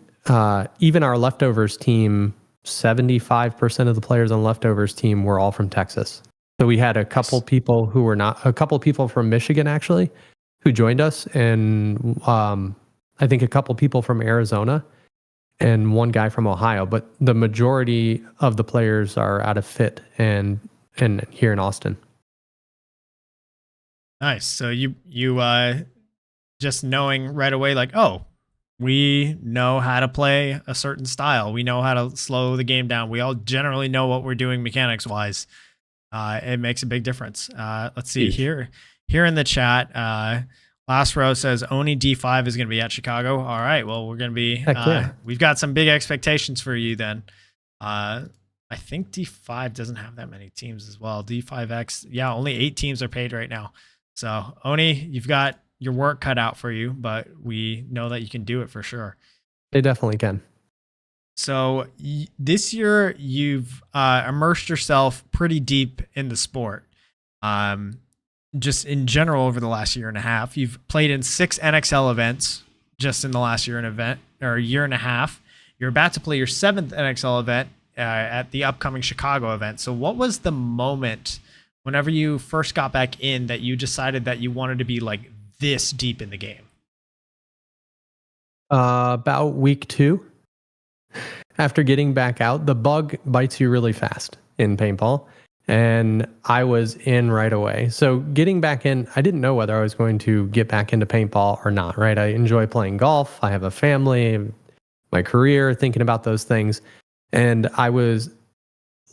even our leftovers team, 75% of the players on leftovers team were all from Texas. So we had a couple people from Michigan actually, who joined us, and I think a couple people from Arizona, and one guy from Ohio. But the majority of the players are out of Fit and here in Austin. Nice. So you just knowing right away, like, oh, we know how to play a certain style. We know how to slow the game down. We all generally know what we're doing mechanics wise. It makes a big difference. Let's see here in the chat. Last row says Oni D5 is going to be at Chicago. All right. Well, we're going to be, we've got some big expectations for you then. I think D5 doesn't have that many teams as well. D5X. Yeah. Only 8 teams are paid right now. So Oni, you've got your work cut out for you, but we know that you can do it for sure. They definitely can. So this year you've immersed yourself pretty deep in the sport. Just in general over the last year and a half, you've played in 6 NXL events just in the last year and a half. You're about to play your 7th NXL event at the upcoming Chicago event. So what was the moment whenever you first got back in that you decided that you wanted to be like this deep in the game? About week 2. After getting back out, the bug bites you really fast in paintball, and I was in right away. So getting back in, I didn't know whether I was going to get back into paintball or not, right? I enjoy playing golf. I have a family, my career, thinking about those things. And I was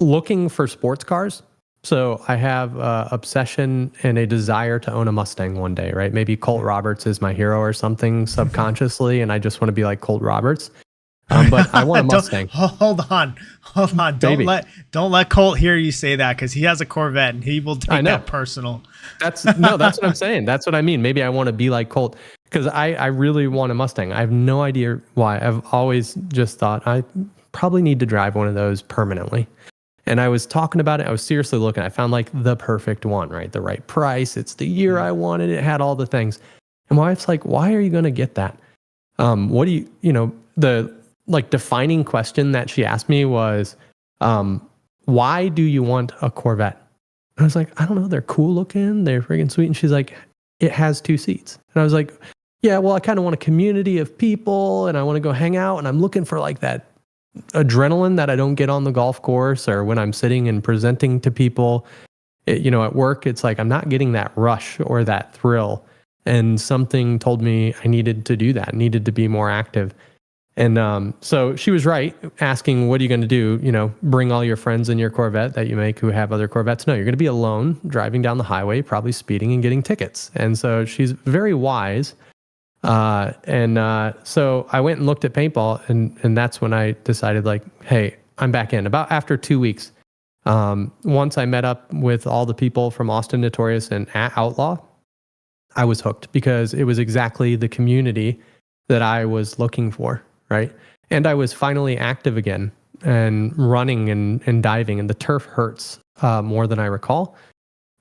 looking for sports cars. So I have an obsession and a desire to own a Mustang one day, right? Maybe Colt Roberts is my hero or something subconsciously, and I just want to be like Colt Roberts. But I want a Mustang. Hold on. Don't let Colt hear you say that, because he has a Corvette and he will take that personal. That's what I'm saying. That's what I mean. Maybe I want to be like Colt, because I really want a Mustang. I have no idea why. I've always just thought I probably need to drive one of those permanently. And I was talking about it. I was seriously looking. I found like the perfect one, right? The right price. It's the year I wanted. It had all the things. And my wife's like, why are you going to get that? What do the like defining question that she asked me was, why do you want a Corvette? And I was like, I don't know. They're cool looking. They're freaking sweet. And she's like, it has 2 seats. And I was like, yeah, well, I kind of want a community of people and I want to go hang out. And I'm looking for like that adrenaline that I don't get on the golf course or when I'm sitting and presenting to people. At work, it's like I'm not getting that rush or that thrill. And something told me I needed to do that, needed to be more active. And so she was right, asking, what are you going to do? Bring all your friends in your Corvette that you make who have other Corvettes. No, you're going to be alone driving down the highway, probably speeding and getting tickets. And so she's very wise. So I went and looked at paintball, and that's when I decided, like, hey, I'm back in. About after 2 weeks, once I met up with all the people from Austin Notorious and Outlaw, I was hooked because it was exactly the community that I was looking for, right? And I was finally active again and running and diving, and the turf hurts more than I recall.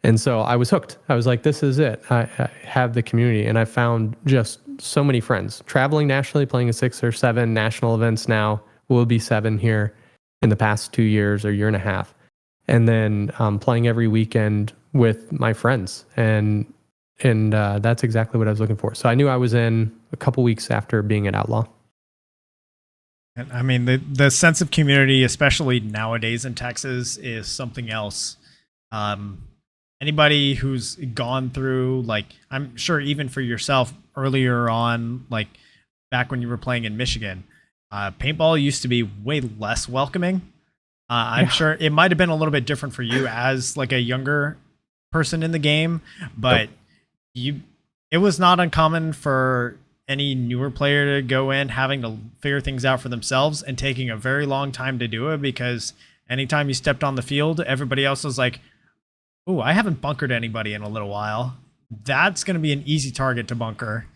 And so I was hooked. I was like, this is it. I have the community, and I found just so many friends. Traveling nationally, playing in 6 or 7 national events now, will be 7 here in the past 2 years or year and a half. And then playing every weekend with my friends. And that's exactly what I was looking for. So I knew I was in a couple weeks after being at Outlaw. And I mean, the sense of community, especially nowadays in Texas, is something else. Anybody who's gone through, like, I'm sure even for yourself earlier on, like back when you were playing in Michigan, paintball used to be way less welcoming. I'm sure it might have been a little bit different for you as like a younger person in the game, but it was not uncommon for any newer player to go in having to figure things out for themselves and taking a very long time to do it, because anytime you stepped on the field, everybody else was like, "Ooh, I haven't bunkered anybody in a little while." That's going to be an easy target to bunker.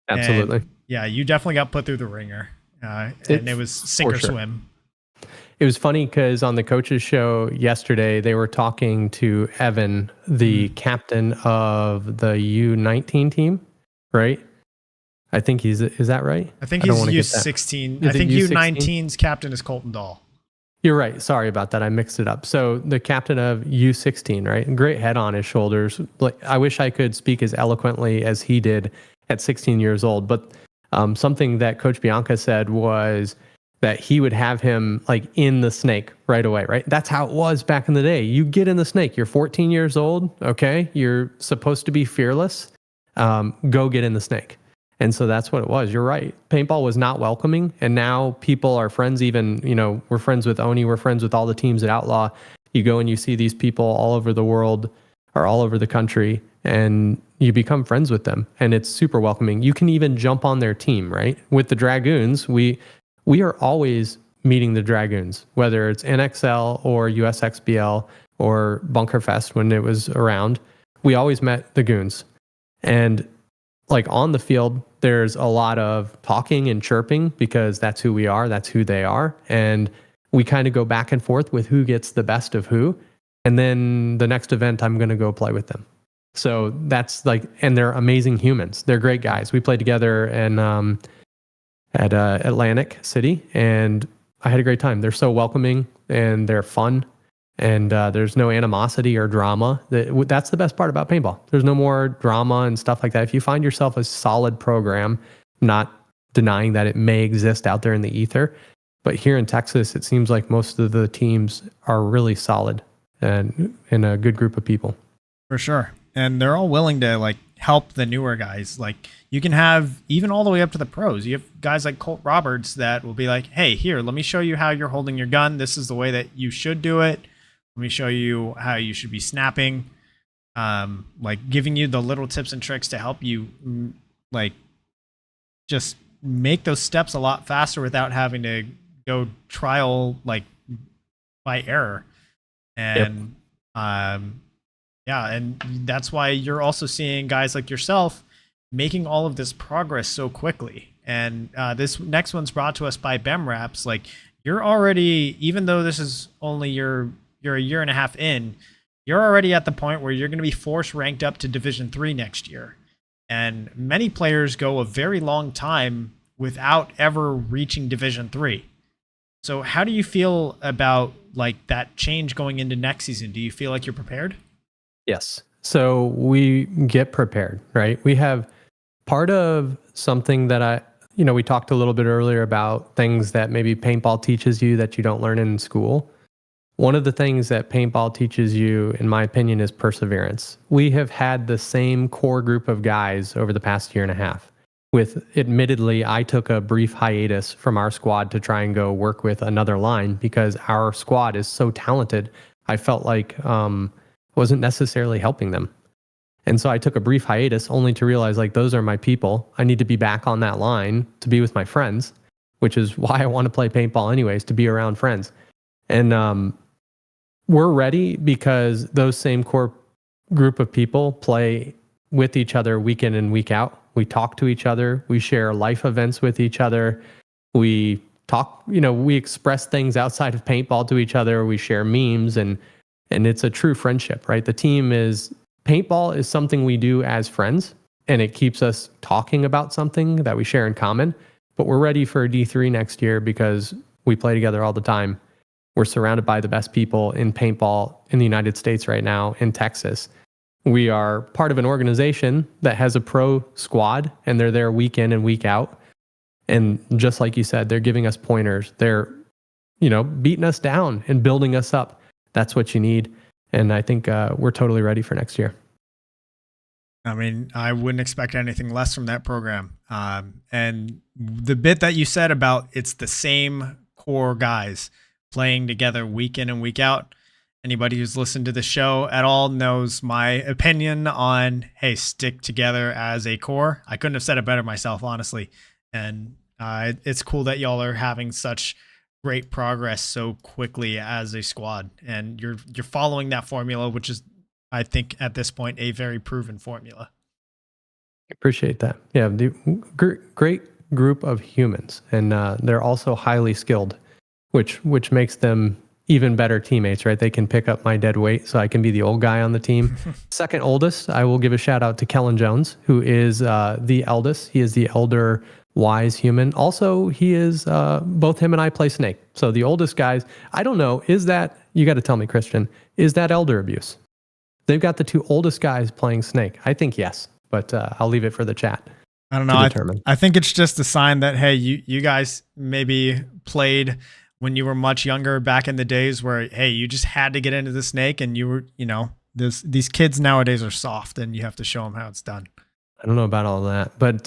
Absolutely. And yeah, you definitely got put through the ringer, and it was sink or swim. It was funny because on the coaches show yesterday, they were talking to Evan, the captain of the U19 team, right? I think is that right? I think he's U16. I think U19's captain is Colton Dahl. You're right. Sorry about that. I mixed it up. So the captain of U16, right? Great head on his shoulders. Like, I wish I could speak as eloquently as he did at 16 years old. But something that Coach Bianca said was that he would have him like in the snake right away, right? That's how it was back in the day. You get in the snake. You're 14 years old. Okay. You're supposed to be fearless. Go get in the snake. And so that's what it was. You're right. Paintball was not welcoming. And now people are friends. Even, we're friends with Oni. We're friends with all the teams at Outlaw. You go and you see these people all over the world or all over the country, and you become friends with them. And it's super welcoming. You can even jump on their team, right? With the Dragoons, we are always meeting the Dragoons, whether it's NXL or USXBL or Bunkerfest when it was around. We always met the Goons. And like on the field, there's a lot of talking and chirping because that's who we are, that's who they are. And we kind of go back and forth with who gets the best of who. And then the next event, I'm going to go play with them. So that's like, and they're amazing humans. They're great guys. We played together and at Atlantic City, and I had a great time. They're so welcoming and they're fun, and there's no animosity or drama. That's the best part about paintball. There's no more drama and stuff like that. If you find yourself a solid program, not denying that it may exist out there in the ether, but here in Texas, it seems like most of the teams are really solid and a good group of people. For sure. And they're all willing to like help the newer guys. Like you can have even all the way up to the pros. You have guys like Colt Roberts that will be like, "Hey, here, let me show you how you're holding your gun. This is the way that you should do it. Let me show you how you should be snapping." Like giving you the little tips and tricks to help you like just make those steps a lot faster without having to go trial like by error. And yeah, and that's why you're also seeing guys like yourself making all of this progress so quickly. And this next one's brought to us by BEMRAPS. Like you're already, even though this is only you're a year and a half in, you're already at the point where you're going to be force ranked up to Division 3 next year. And many players go a very long time without ever reaching Division 3. So how do you feel about like that change going into next season? Do you feel like you're prepared? Yes. So we get prepared, right? We have part of something that we talked a little bit earlier about things that maybe paintball teaches you that you don't learn in school. One of the things that paintball teaches you, in my opinion, is perseverance. We have had the same core group of guys over the past year and a half. With admittedly, I took a brief hiatus from our squad to try and go work with another line because our squad is so talented. I felt like wasn't necessarily helping them. And so I took a brief hiatus only to realize like those are my people. I need to be back on that line to be with my friends, which is why I want to play paintball anyways, to be around friends. And we're ready because those same core group of people play with each other week in and week out. We talk to each other. We share life events with each other. We talk, we express things outside of paintball to each other. We share memes and it's a true friendship, right? Paintball is something we do as friends and it keeps us talking about something that we share in common. But we're ready for D3 next year because we play together all the time. We're surrounded by the best people in paintball in the United States right now, in Texas. We are part of an organization that has a pro squad and they're there week in and week out. And just like you said, they're giving us pointers. They're, beating us down and building us up. That's what you need. And I think we're totally ready for next year. I mean, I wouldn't expect anything less from that program. And the bit that you said about it's the same core guys playing together week in and week out. Anybody who's listened to the show at all knows my opinion on, hey, stick together as a core. I couldn't have said it better myself, honestly. And it's cool that y'all are having such great progress so quickly as a squad. And you're following that formula, which is, I think, at this point, a very proven formula. Appreciate that. Yeah, great group of humans. And they're also highly skilled, which makes them even better teammates, right? They can pick up my dead weight so I can be the old guy on the team. Second oldest, I will give a shout out to Kellen Jones, who is the eldest. He is the elder wise human. Also, he is, both him and I play Snake. So the oldest guys, I don't know, you got to tell me, Christian, is that elder abuse? They've got the two oldest guys playing Snake. I think yes, but I'll leave it for the chat. I don't know. I think it's just a sign that, hey, you guys maybe played when you were much younger back in the days where, hey, you just had to get into the Snake and you were, these kids nowadays are soft and you have to show them how it's done. I don't know about all that, but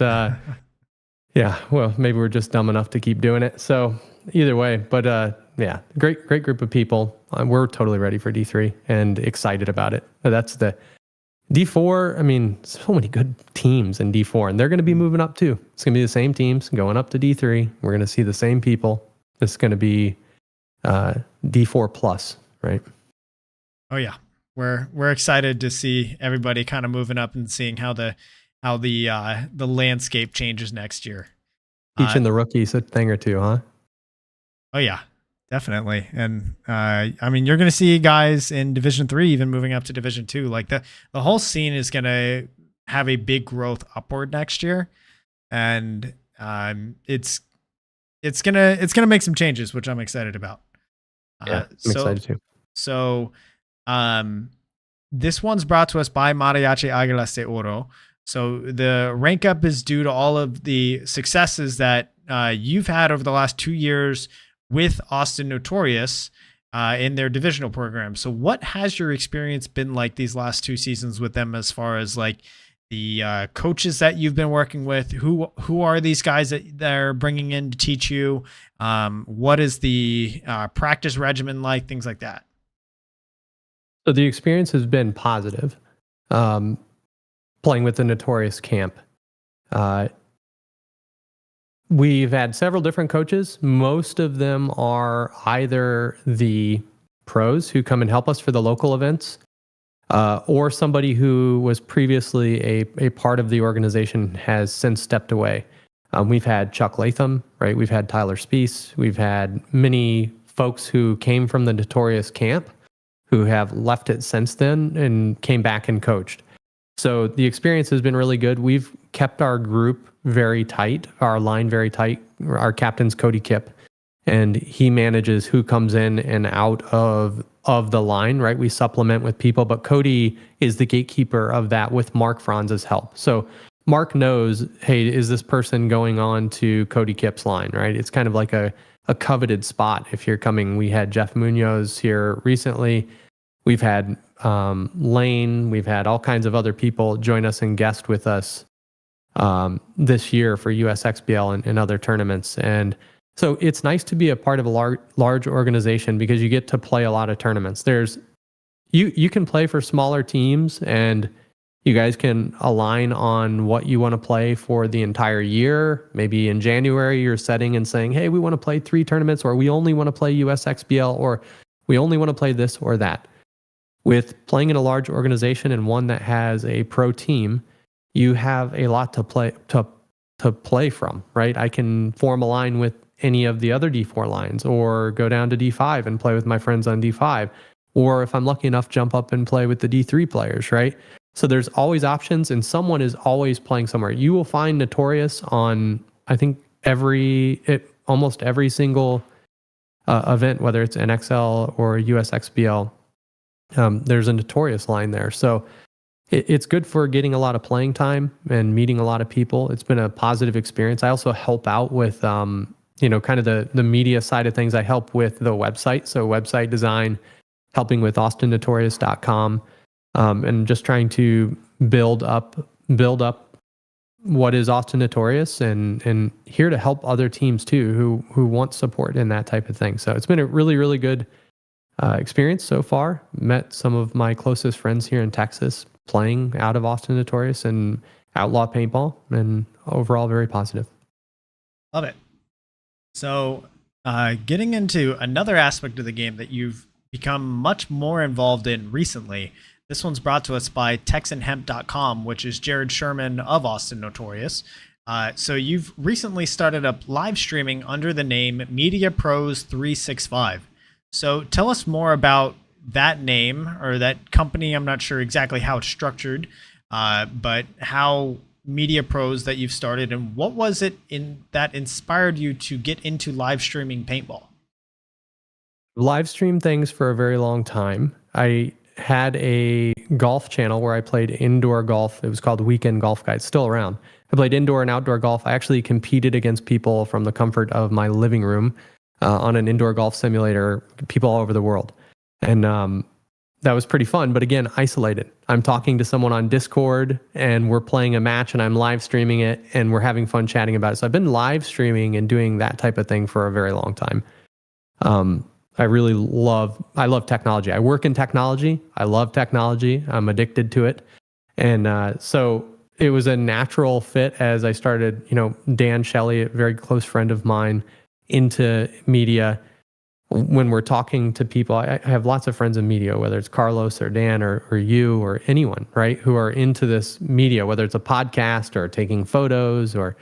yeah, well, maybe we're just dumb enough to keep doing it. So either way, but yeah, great group of people. We're totally ready for D3 and excited about it. That's the D4. I mean, so many good teams in D4 and they're going to be moving up too. It's going to be the same teams going up to D3. We're going to see the same people. It's going to be D4 plus, right? Oh yeah, we're excited to see everybody kind of moving up and seeing how the landscape changes next year. Teaching the rookies a thing or two, huh? Oh yeah, definitely. And I mean, you're going to see guys in Division 3 even moving up to Division 2. Like the whole scene is going to have a big growth upward next year, and it's gonna make some changes, which I'm excited about. Yeah, I'm excited too. So, this one's brought to us by Mariachi Águilas de Oro. So the rank up is due to all of the successes that you've had over the last 2 years with Austin Notorious in their divisional program. So what has your experience been like these last 2 seasons with them, as far as like the coaches that you've been working with? Who are these guys that they're bringing in to teach you? What is the practice regimen like? Things like that. So the experience has been positive. Playing with the Notorious camp. We've had several different coaches. Most of them are either the pros who come and help us for the local events, or somebody who was previously a part of the organization has since stepped away. We've had Chuck Latham, right? We've had Tyler Speece. We've had many folks who came from the Notorious camp who have left it since then and came back and coached. So the experience has been really good. We've kept our group very tight, our line very tight. Our captain's Cody Kipp, and he manages who comes in and out of the line, right? We supplement with people, but Cody is the gatekeeper of that with Mark Franz's help. So Mark knows, hey, is this person going on to Cody Kipp's line, right? It's kind of like a a coveted spot if you're coming. We had Jeff Munoz here recently. We've had Lane. We've had all kinds of other people join us and guest with us this year for USXBL and other tournaments. And so it's nice to be a part of a large organization because you get to play a lot of tournaments. You can play for smaller teams and you guys can align on what you want to play for the entire year. Maybe in January, you're setting and saying, hey, we want to play 3 tournaments, or we only want to play USXBL, or we only want to play this or that. With playing in a large organization and one that has a pro team, you have a lot to play from, right? I can form a line with any of the other D4 lines, or go down to D5 and play with my friends on D5. Or if I'm lucky enough, jump up and play with the D3 players, right? So there's always options, and someone is always playing somewhere. You will find Notorious on, I think, almost every single event, whether it's NXL or USXBL. There's a Notorious line there. So it's good for getting a lot of playing time and meeting a lot of people. It's been a positive experience. I also help out with, kind of the media side of things. I help with the website. So website design, helping with austinnotorious.com. And just trying to build up what is Austin Notorious, and here to help other teams too who want support in that type of thing. So it's been a really, really good experience so far. Met some of my closest friends here in Texas playing out of Austin Notorious and Outlaw Paintball, and overall very positive. Love it. So getting into another aspect of the game that you've become much more involved in recently. This one's brought to us by TexanHemp.com, which is Jared Sherman of Austin Notorious. So you've recently started up live streaming under the name Media Pros 365. So tell us more about that name, or that company. I'm not sure exactly how it's structured, but how Media Pros that you've started, and what was it that inspired you to get into live streaming paintball? Live stream things for a very long time. I had a golf channel where I played indoor golf. It was called Weekend Golf Guide. It's still around. I played indoor and outdoor golf. I actually competed against people from the comfort of my living room on an indoor golf simulator, people all over the world. And that was pretty fun, but again, isolated. I'm talking to someone on Discord and we're playing a match and I'm live streaming it and we're having fun chatting about it. So I've been live streaming and doing that type of thing for a very long time. I love technology. I work in technology. I love technology. I'm addicted to it. And so it was a natural fit as I started, Dan Shelley, a very close friend of mine, into media. When we're talking to people, I have lots of friends in media, whether it's Carlos or Dan or you or anyone, right, who are into this media, whether it's a podcast or taking photos or,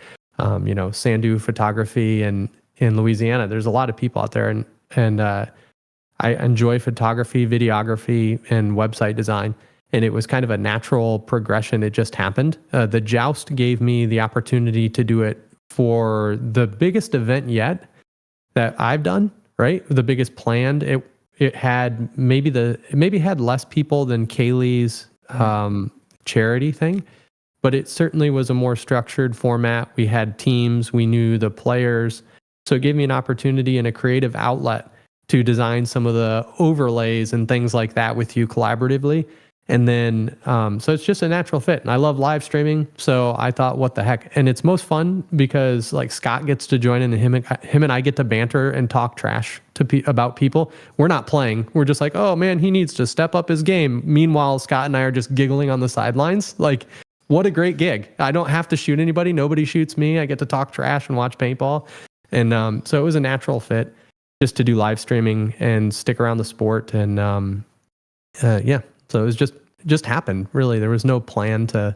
Sandu photography in Louisiana. There's a lot of people out there, and I enjoy photography, videography, and website design. And it was kind of a natural progression. It just happened. The Joust gave me the opportunity to do it for the biggest event yet that I've done, right? The biggest planned. It had maybe had less people than Kaylee's charity thing, but it certainly was a more structured format. We had teams, we knew the players. So it gave me an opportunity and a creative outlet to design some of the overlays and things like that with you collaboratively. And then, so it's just a natural fit. And I love live streaming. So I thought, what the heck? And it's most fun because like Scott gets to join in, and him and I get to banter and talk trash about people. We're not playing. We're just like, oh man, he needs to step up his game. Meanwhile, Scott and I are just giggling on the sidelines. Like, what a great gig. I don't have to shoot anybody. Nobody shoots me. I get to talk trash and watch paintball. And so it was a natural fit just to do live streaming and stick around the sport. And so it was just happened, really. There was no plan to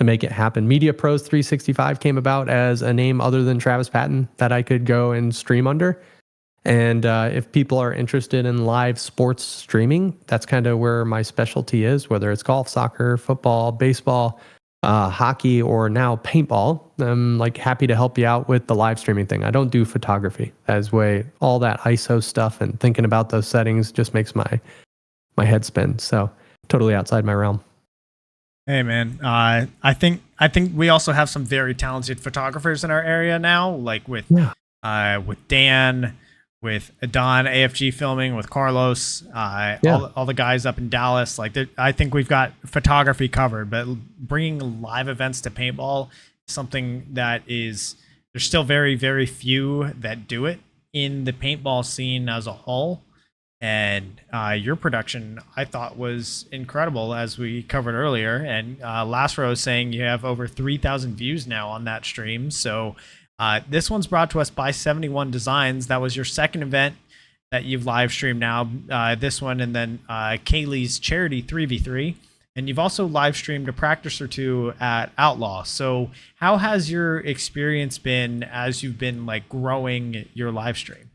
make it happen. Media Pros 365 came about as a name other than Travis Patten that I could go and stream under. And if people are interested in live sports streaming, that's kind of where my specialty is, whether it's golf, soccer, football, baseball, hockey, or now paintball. I'm like happy to help you out with the live streaming thing. I don't do photography. As all that ISO stuff and thinking about those settings just makes my head spin. So totally outside my realm. Hey man, I think we also have some very talented photographers in our area now, like with Dan, with Don AFG filming, with Carlos, all the guys up in Dallas. Like, I think we've got photography covered, but bringing live events to paintball is something that is, there's still very, very few that do it in the paintball scene as a whole. And your production, I thought, was incredible, as we covered earlier. And Last Row is saying you have over 3,000 views now on that stream. So this one's brought to us by 71 Designs. That was your second event that you've live streamed now. This one, and then Kaylee's Charity 3v3. And you've also live streamed a practice or two at Outlaw. So how has your experience been as you've been like growing your live stream?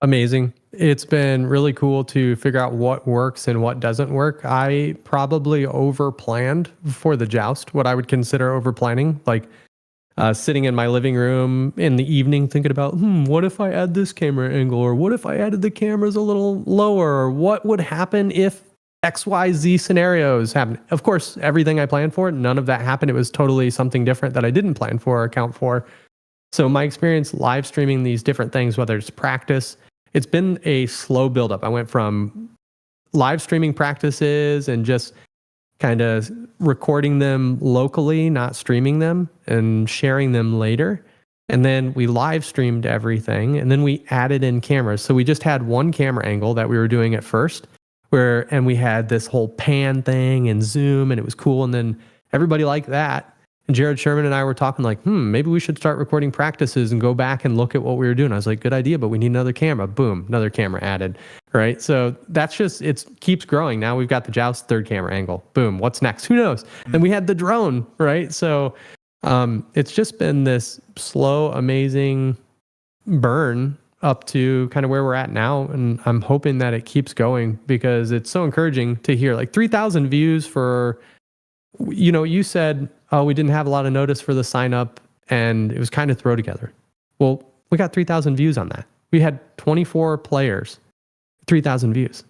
Amazing. It's been really cool to figure out what works and what doesn't work. I probably over planned for the joust, what I would consider over planning. Like sitting in my living room in the evening thinking about, what if I add this camera angle? Or what if I added the cameras a little lower? Or what would happen if XYZ scenarios happen? Of course, everything I planned for, none of that happened. It was totally something different that I didn't plan for or account for. So my experience live streaming these different things, whether it's practice, it's been a slow buildup. I went from live streaming practices and just kind of recording them locally, not streaming them, and sharing them later. And then we live streamed everything, and then we added in cameras. So we just had one camera angle that we were doing at first, and we had this whole pan thing and zoom, and it was cool. And then everybody liked that. And Jared Sherman and I were talking like, maybe we should start recording practices and go back and look at what we were doing. I was like, good idea, but we need another camera. Boom, another camera added, right? So that's just, it keeps growing. Now we've got the joust third camera angle. Boom, what's next? Who knows? Then we had the drone, right? So it's just been this slow, amazing burn up to kind of where we're at now. And I'm hoping that it keeps going because it's so encouraging to hear like 3,000 views for, you said, oh, we didn't have a lot of notice for the sign up and it was kind of throw together. Well, we got 3,000 views on that. We had 24 players, 3,000 views.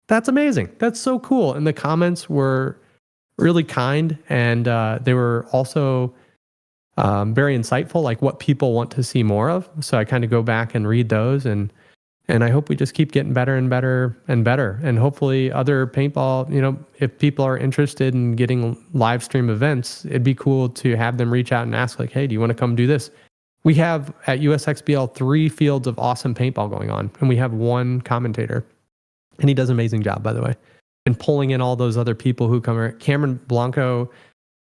That's amazing. That's so cool. And the comments were really kind, and they were also very insightful, like what people want to see more of. So I kind of go back and read those, and I hope we just keep getting better and better and better. And hopefully other paintball, if people are interested in getting live stream events, it'd be cool to have them reach out and ask like, hey, do you want to come do this? We have at USXBL 3 fields of awesome paintball going on, and we have one commentator, and he does an amazing job, by the way, and pulling in all those other people who come. Cameron Blanco,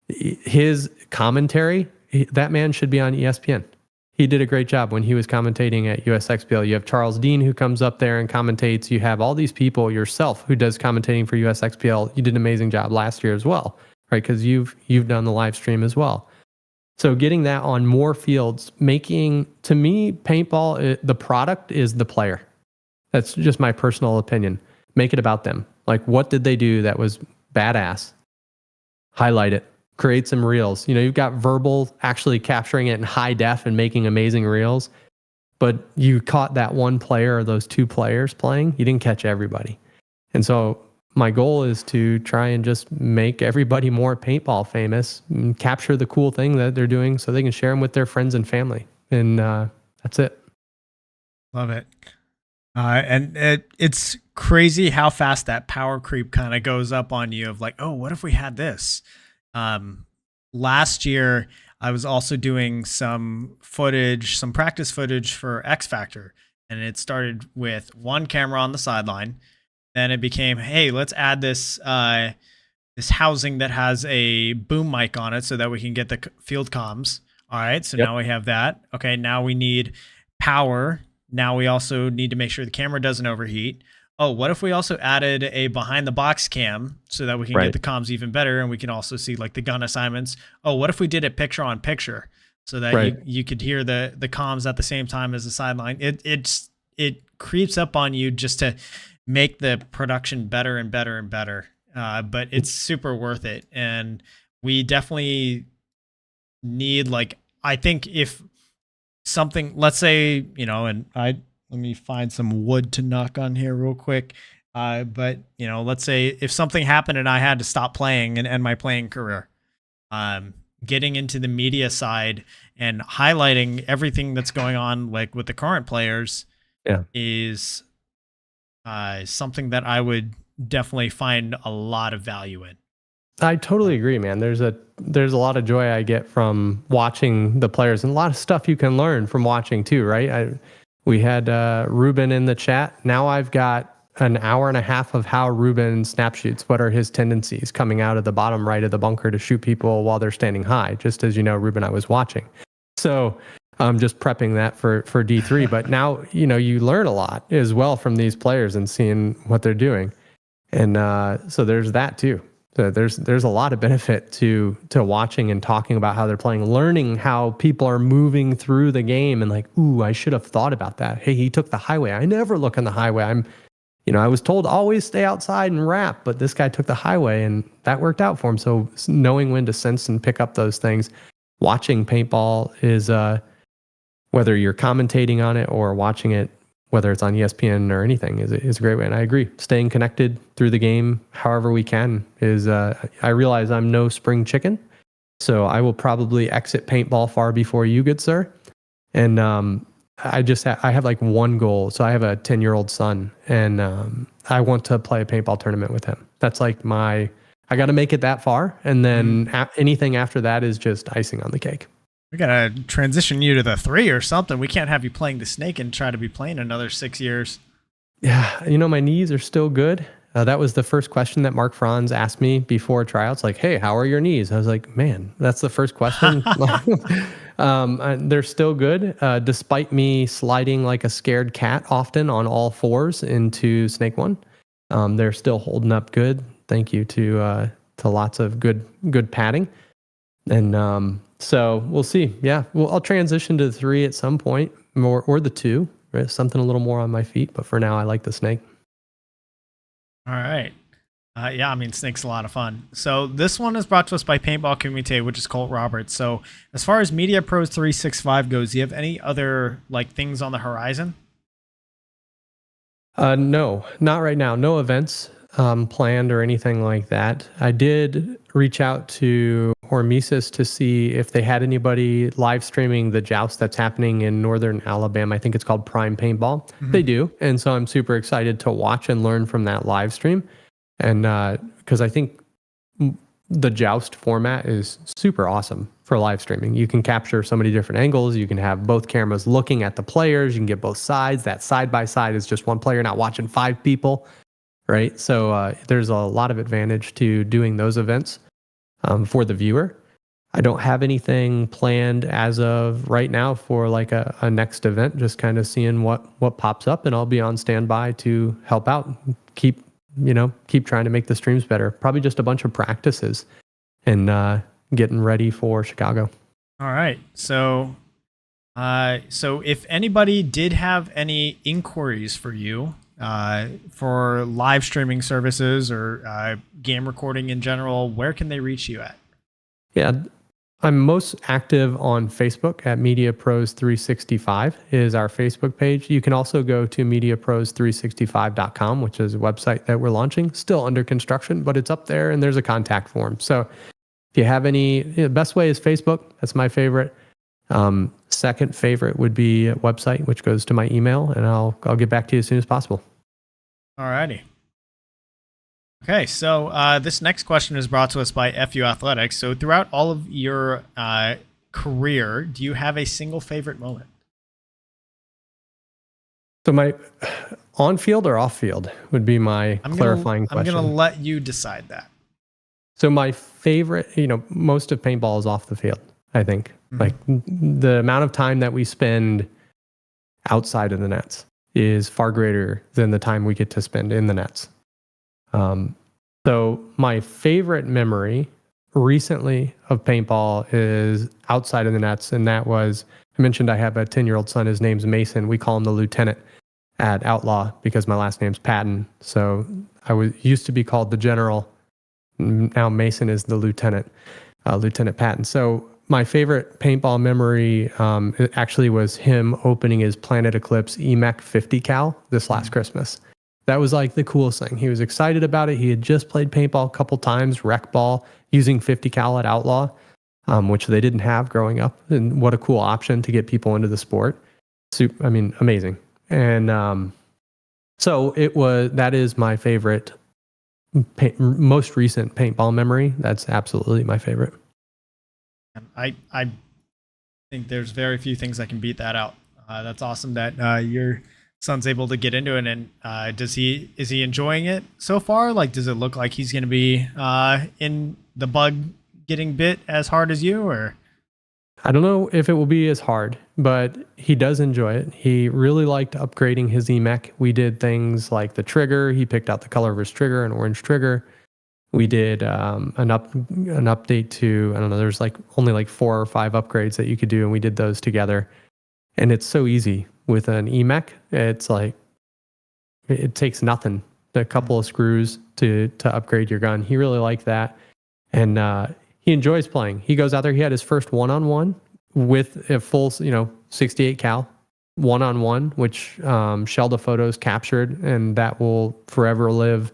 his commentary, that man should be on ESPN. He did a great job when he was commentating at USXBL. You have Charles Dean who comes up there and commentates. You have all these people, yourself, who does commentating for USXBL. You did an amazing job last year as well, right? Because you've done the live stream as well. So getting that on more fields, to me, paintball, the product is the player. That's just my personal opinion. Make it about them. Like, what did they do that was badass? Highlight it. Create some reels. You've got verbal actually capturing it in high def and making amazing reels, but you caught that one player or those two players playing. You didn't catch everybody. And so my goal is to try and just make everybody more paintball famous and capture the cool thing that they're doing so they can share them with their friends and family. And that's it. Love it. And it's crazy how fast that power creep kind of goes up on you of like, oh, what if we had this? Last year, I was also doing some practice footage for X Factor, and it started with one camera on the sideline. Then it became, hey, let's add this housing that has a boom mic on it so that we can get the field comms. All right, so Now we have that. Okay, now we need power. Now we also need to make sure the camera doesn't overheat. Oh, what if we also added a behind the box cam so that we can get the comms even better, and we can also see like the gun assignments? Oh, what if we did it picture on picture so that you could hear the comms at the same time as the sideline? It creeps up on you just to make the production better and better and better. But it's super worth it. And we definitely need, like, I think if something, let's say, let me find some wood to knock on here real quick. But let's say if something happened and I had to stop playing and end my playing career, getting into the media side and highlighting everything that's going on, like with the current players, is something that I would definitely find a lot of value in. I totally agree, man. There's a lot of joy I get from watching the players, and a lot of stuff you can learn from watching too, right? We had Ruben in the chat. Now I've got an hour and a half of how Ruben snap shoots. What are his tendencies coming out of the bottom right of the bunker to shoot people while they're standing high? Just as you know, Ruben, I was watching. So I'm just prepping that for D3. But now, you learn a lot as well from these players and seeing what they're doing. And so there's that too. So there's a lot of benefit to watching and talking about how they're playing, learning how people are moving through the game, and like, ooh, I should have thought about that. Hey, he took the highway. I never look on the highway. I was told always stay outside and wrap, but this guy took the highway and that worked out for him. So knowing when to sense and pick up those things, watching paintball is whether you're commentating on it or watching it, whether it's on ESPN or anything, is a great way. And I agree. Staying connected through the game, however we can, is. I realize I'm no spring chicken, so I will probably exit paintball far before you, good sir. And I have like one goal. So I have a 10-year-old son, and I want to play a paintball tournament with him. That's like I got to make it that far, and then anything after that is just icing on the cake. We gotta transition you to the 3 or something. We can't have you playing the snake and try to be playing another 6 years. Yeah, my knees are still good. That was the first question that Mark Franz asked me before tryouts. Like, hey, how are your knees? I was like, man, that's the first question. They're still good, despite me sliding like a scared cat often on all fours into Snake 1. They're still holding up good. Thank you to lots of good padding. And so we'll see. Yeah, I'll transition to the 3 at some point, or the 2, right? Something a little more on my feet. But for now, I like the snake. All right. Yeah, I mean, snake's a lot of fun. So this one is brought to us by Paintball Community, which is Colt Roberts. So as far as Media Pros 365 goes, do you have any other things on the horizon? No, not right now. No events planned or anything like that. I did reach out to Hormesis to see if they had anybody live streaming the joust that's happening in northern Alabama. I think it's called Prime Paintball. Mm-hmm. They do. And so I'm super excited to watch and learn from that live stream. And because I think the joust format is super awesome for live streaming. You can capture so many different angles. You can have both cameras looking at the players. You can get both sides. That side by side is just one player, not watching 5 people. Right. So there's a lot of advantage to doing those events for the viewer. I don't have anything planned as of right now for like a next event, just kind of seeing what pops up, and I'll be on standby to help out, keep trying to make the streams better. Probably just a bunch of practices and getting ready for Chicago. All right. So if anybody did have any inquiries for you, for live streaming services or game recording in general, where can they reach you at? Yeah, I'm most active on Facebook at Media Pros 365 is our Facebook page. You can also go to MediaPros365.com, which is a website that we're launching, still under construction, but it's up there and there's a contact form. So if you have any, the best way is Facebook. That's my favorite. Second favorite would be a website, which goes to my email, and I'll get back to you as soon as possible. All righty. Okay, so this next question is brought to us by FU Athletics. So throughout all of your career, do you have a single favorite moment? So my on-field or off-field would be my clarifying question. I'm going to let you decide that. So my favorite, most of paintball is off the field, I think. Mm-hmm. Like the amount of time that we spend outside of the nets is far greater than the time we get to spend in the nets. So my favorite memory recently of paintball is outside of the nets, and that was, I mentioned I have a 10-year-old son. His name's Mason. We call him the lieutenant at Outlaw because my last name's Patten. So I used to be called the general. Now Mason is the lieutenant, Lieutenant Patten. So my favorite paintball memory it actually was him opening his Planet Eclipse EMEC 50 cal this last Christmas. That was like the coolest thing. He was excited about it. He had just played paintball a couple times, rec ball, using 50 cal at Outlaw, which they didn't have growing up. And what a cool option to get people into the sport. Amazing. And so that is my favorite, most recent paintball memory. That's absolutely my favorite. I think there's very few things that can beat that out. That's awesome that your son's able to get into it. And is he enjoying it so far? Like, does it look like he's going to be in the bug getting bit as hard as you, or? I don't know if it will be as hard, but he does enjoy it. He really liked upgrading his EMEC. We did things like the trigger. He picked out the color of his trigger, an orange trigger. We did an update to, I don't know, there's only 4 or 5 upgrades that you could do, and we did those together. And it's so easy with an EMEC. It's like, it takes nothing, a couple of screws to upgrade your gun. He really liked that. And he enjoys playing. He goes out there. He had his first one-on-one with a full, 68 cal one-on-one, which Shelda Photos captured, and that will forever live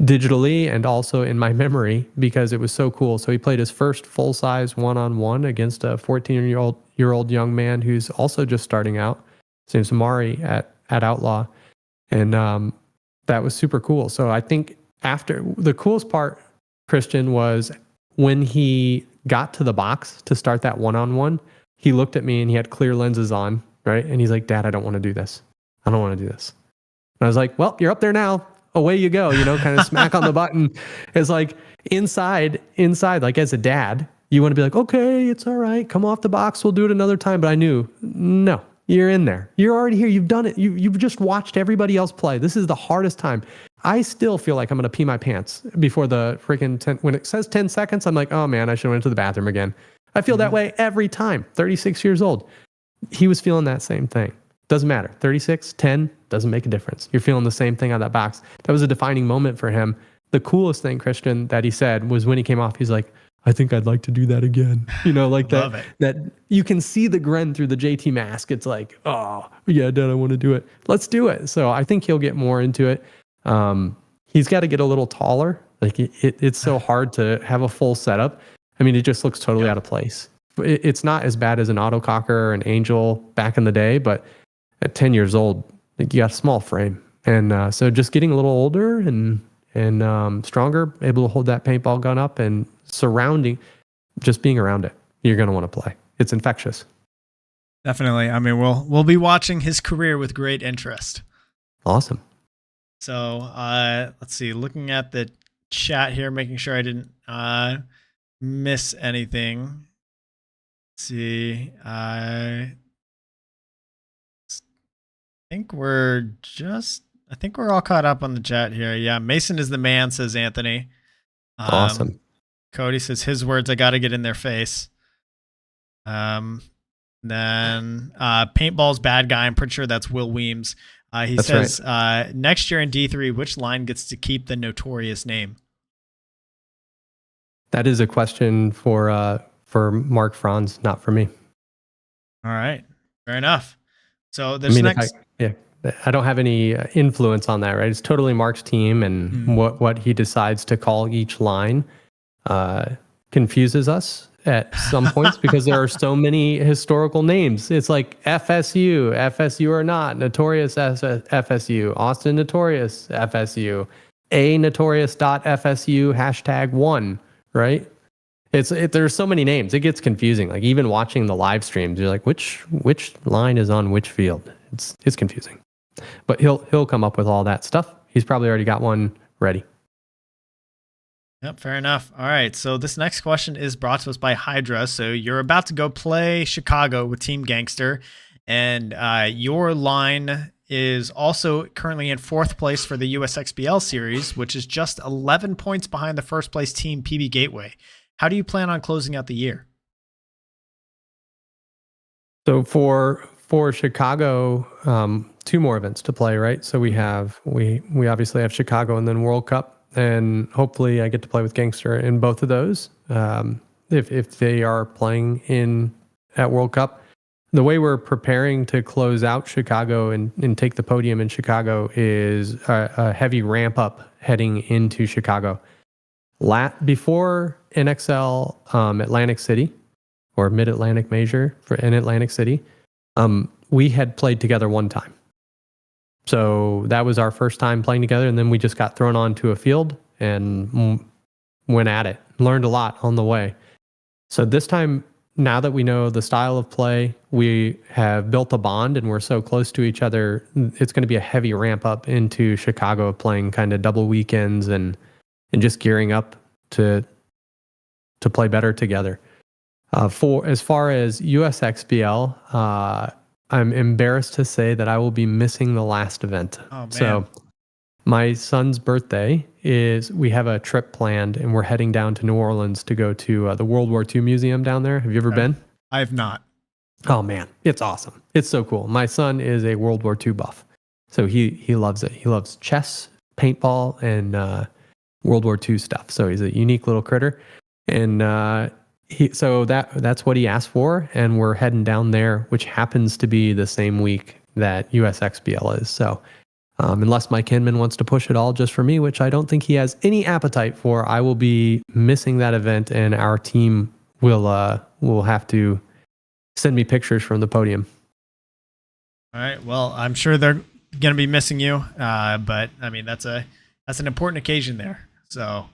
digitally and also in my memory because it was so cool. So he played his first full-size one-on-one against a 14-year-old young man who's also just starting out. His name's Mari at Outlaw, and that was super cool. So I think after the coolest part, Christian, was when he got to the box to start that one-on-one, he looked at me and he had clear lenses on, right? And he's like, "Dad, I don't want to do this. I don't want to do this." And I was like, "Well, you're up there now. Away you go," kind of smack on the button. It's like inside, like as a dad, you want to be like, "Okay, it's all right. Come off the box. We'll do it another time." But I knew, no, you're in there. You're already here. You've done it. You've just watched everybody else play. This is the hardest time. I still feel like I'm going to pee my pants before the freaking when it says 10 seconds, I'm like, "Oh man, I should have went to the bathroom again." I feel that way every time. 36 years old. He was feeling that same thing. Doesn't matter. 36, 10, doesn't make a difference. You're feeling the same thing on that box. That was a defining moment for him. The coolest thing, Christian, that he said was when he came off, he's like, "I think I'd like to do that again." Like that you can see the grin through the JT mask. It's like, "Oh, yeah, Dad, I want to do it. Let's do it." So I think he'll get more into it. He's got to get a little taller. Like it's so hard to have a full setup. I mean, it just looks totally out of place. It's not as bad as an autococker or an Angel back in the day, but at 10 years old, you got a small frame. And so just getting a little older and stronger, able to hold that paintball gun up and just being around it, you're going to want to play. It's infectious. Definitely. I mean, we'll be watching his career with great interest. Awesome. So let's see, looking at the chat here, making sure I didn't miss anything. Let's see. I think we're all caught up on the chat here. Yeah, Mason is the man, says Anthony. Awesome. Cody says his words, I got to get in their face. Then Paintball's bad guy. I'm pretty sure that's Will Weems. He says, right. Next year in D3, which line gets to keep the notorious name? That is a question for Mark Franz, not for me. All right. Fair enough. So there's I don't have any influence on that, right? It's totally Mark's team, and what he decides to call each line confuses us at some points because there are so many historical names. It's like FSU or not, Notorious FSU, Austin Notorious FSU, a notorious.fsu #1, right? There's so many names. It gets confusing. Like even watching the live streams, you're like, which line is on which field? It's confusing. But he'll come up with all that stuff. He's probably already got one ready. Yep, fair enough. All right, so this next question is brought to us by Hydra. So you're about to go play Chicago with Team Gangster, and your line is also currently in 4th place for the USXBL series, which is just 11 points behind the first place team, PB Gateway. How do you plan on closing out the year? So for Chicago, 2 more events to play, right? So we obviously have Chicago and then World Cup. And hopefully I get to play with Gangster in both of those. If they are playing at World Cup, the way we're preparing to close out Chicago and take the podium in Chicago is a heavy ramp up heading into Chicago. Before NXL Atlantic City or Mid-Atlantic Major in Atlantic City, we had played together one time. So that was our first time playing together. And then we just got thrown onto a field and went at it. Learned a lot on the way. So this time, now that we know the style of play, we have built a bond and we're so close to each other, it's going to be a heavy ramp up into Chicago, playing kind of double weekends and just gearing up to play better together. For as far as USXBL, I'm embarrassed to say that I will be missing the last event. Oh, man. So my son's birthday we have a trip planned and we're heading down to New Orleans to go to the World War II Museum down there. Have you ever been? I have not. Oh man, it's awesome. It's so cool. My son is a World War II buff. So he loves it. He loves chess, paintball, and World War II stuff. So he's a unique little critter. And that's what he asked for. And we're heading down there, which happens to be the same week that USXBL is. So unless Mike Hinman wants to push it all just for me, which I don't think he has any appetite for, I will be missing that event, and our team will have to send me pictures from the podium. All right. Well, I'm sure they're going to be missing you, but I mean that's an important occasion there. So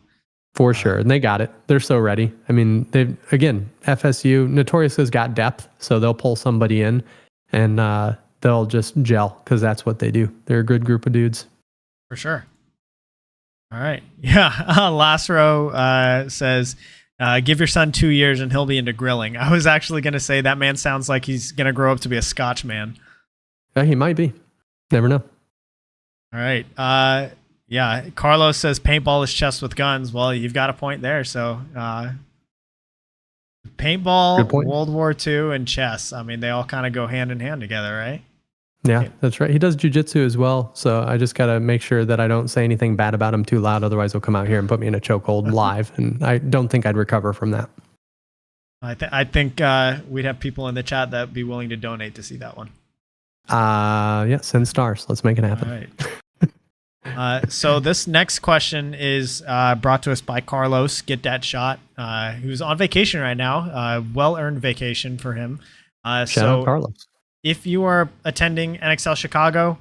for sure, and they got it. They're so ready. I mean, FSU Notorious has got depth, so they'll pull somebody in, and they'll just gel because that's what they do. They're a good group of dudes. For sure. All right. Yeah. Last row says, give your son 2 years and he'll be into grilling. I was actually going to say that man sounds like he's going to grow up to be a Scotch man. Yeah, he might be. Never know. All right. Yeah. Carlos says paintball is chess with guns. Well, you've got a point there. So paintball, World War II, and chess. I mean, they all kind of go hand in hand together, right? Yeah, that's right. He does jujitsu as well. So I just got to make sure that I don't say anything bad about him too loud. Otherwise, he'll come out here and put me in a chokehold live. And I don't think I'd recover from that. I think we'd have people in the chat that would be willing to donate to see that one. Yeah, send stars. Let's make it happen. All right. So this next question is brought to us by Carlos. Get that shot. Who's on vacation right now. Well-earned vacation for him. Shout out Carlos. If you are attending NXL Chicago,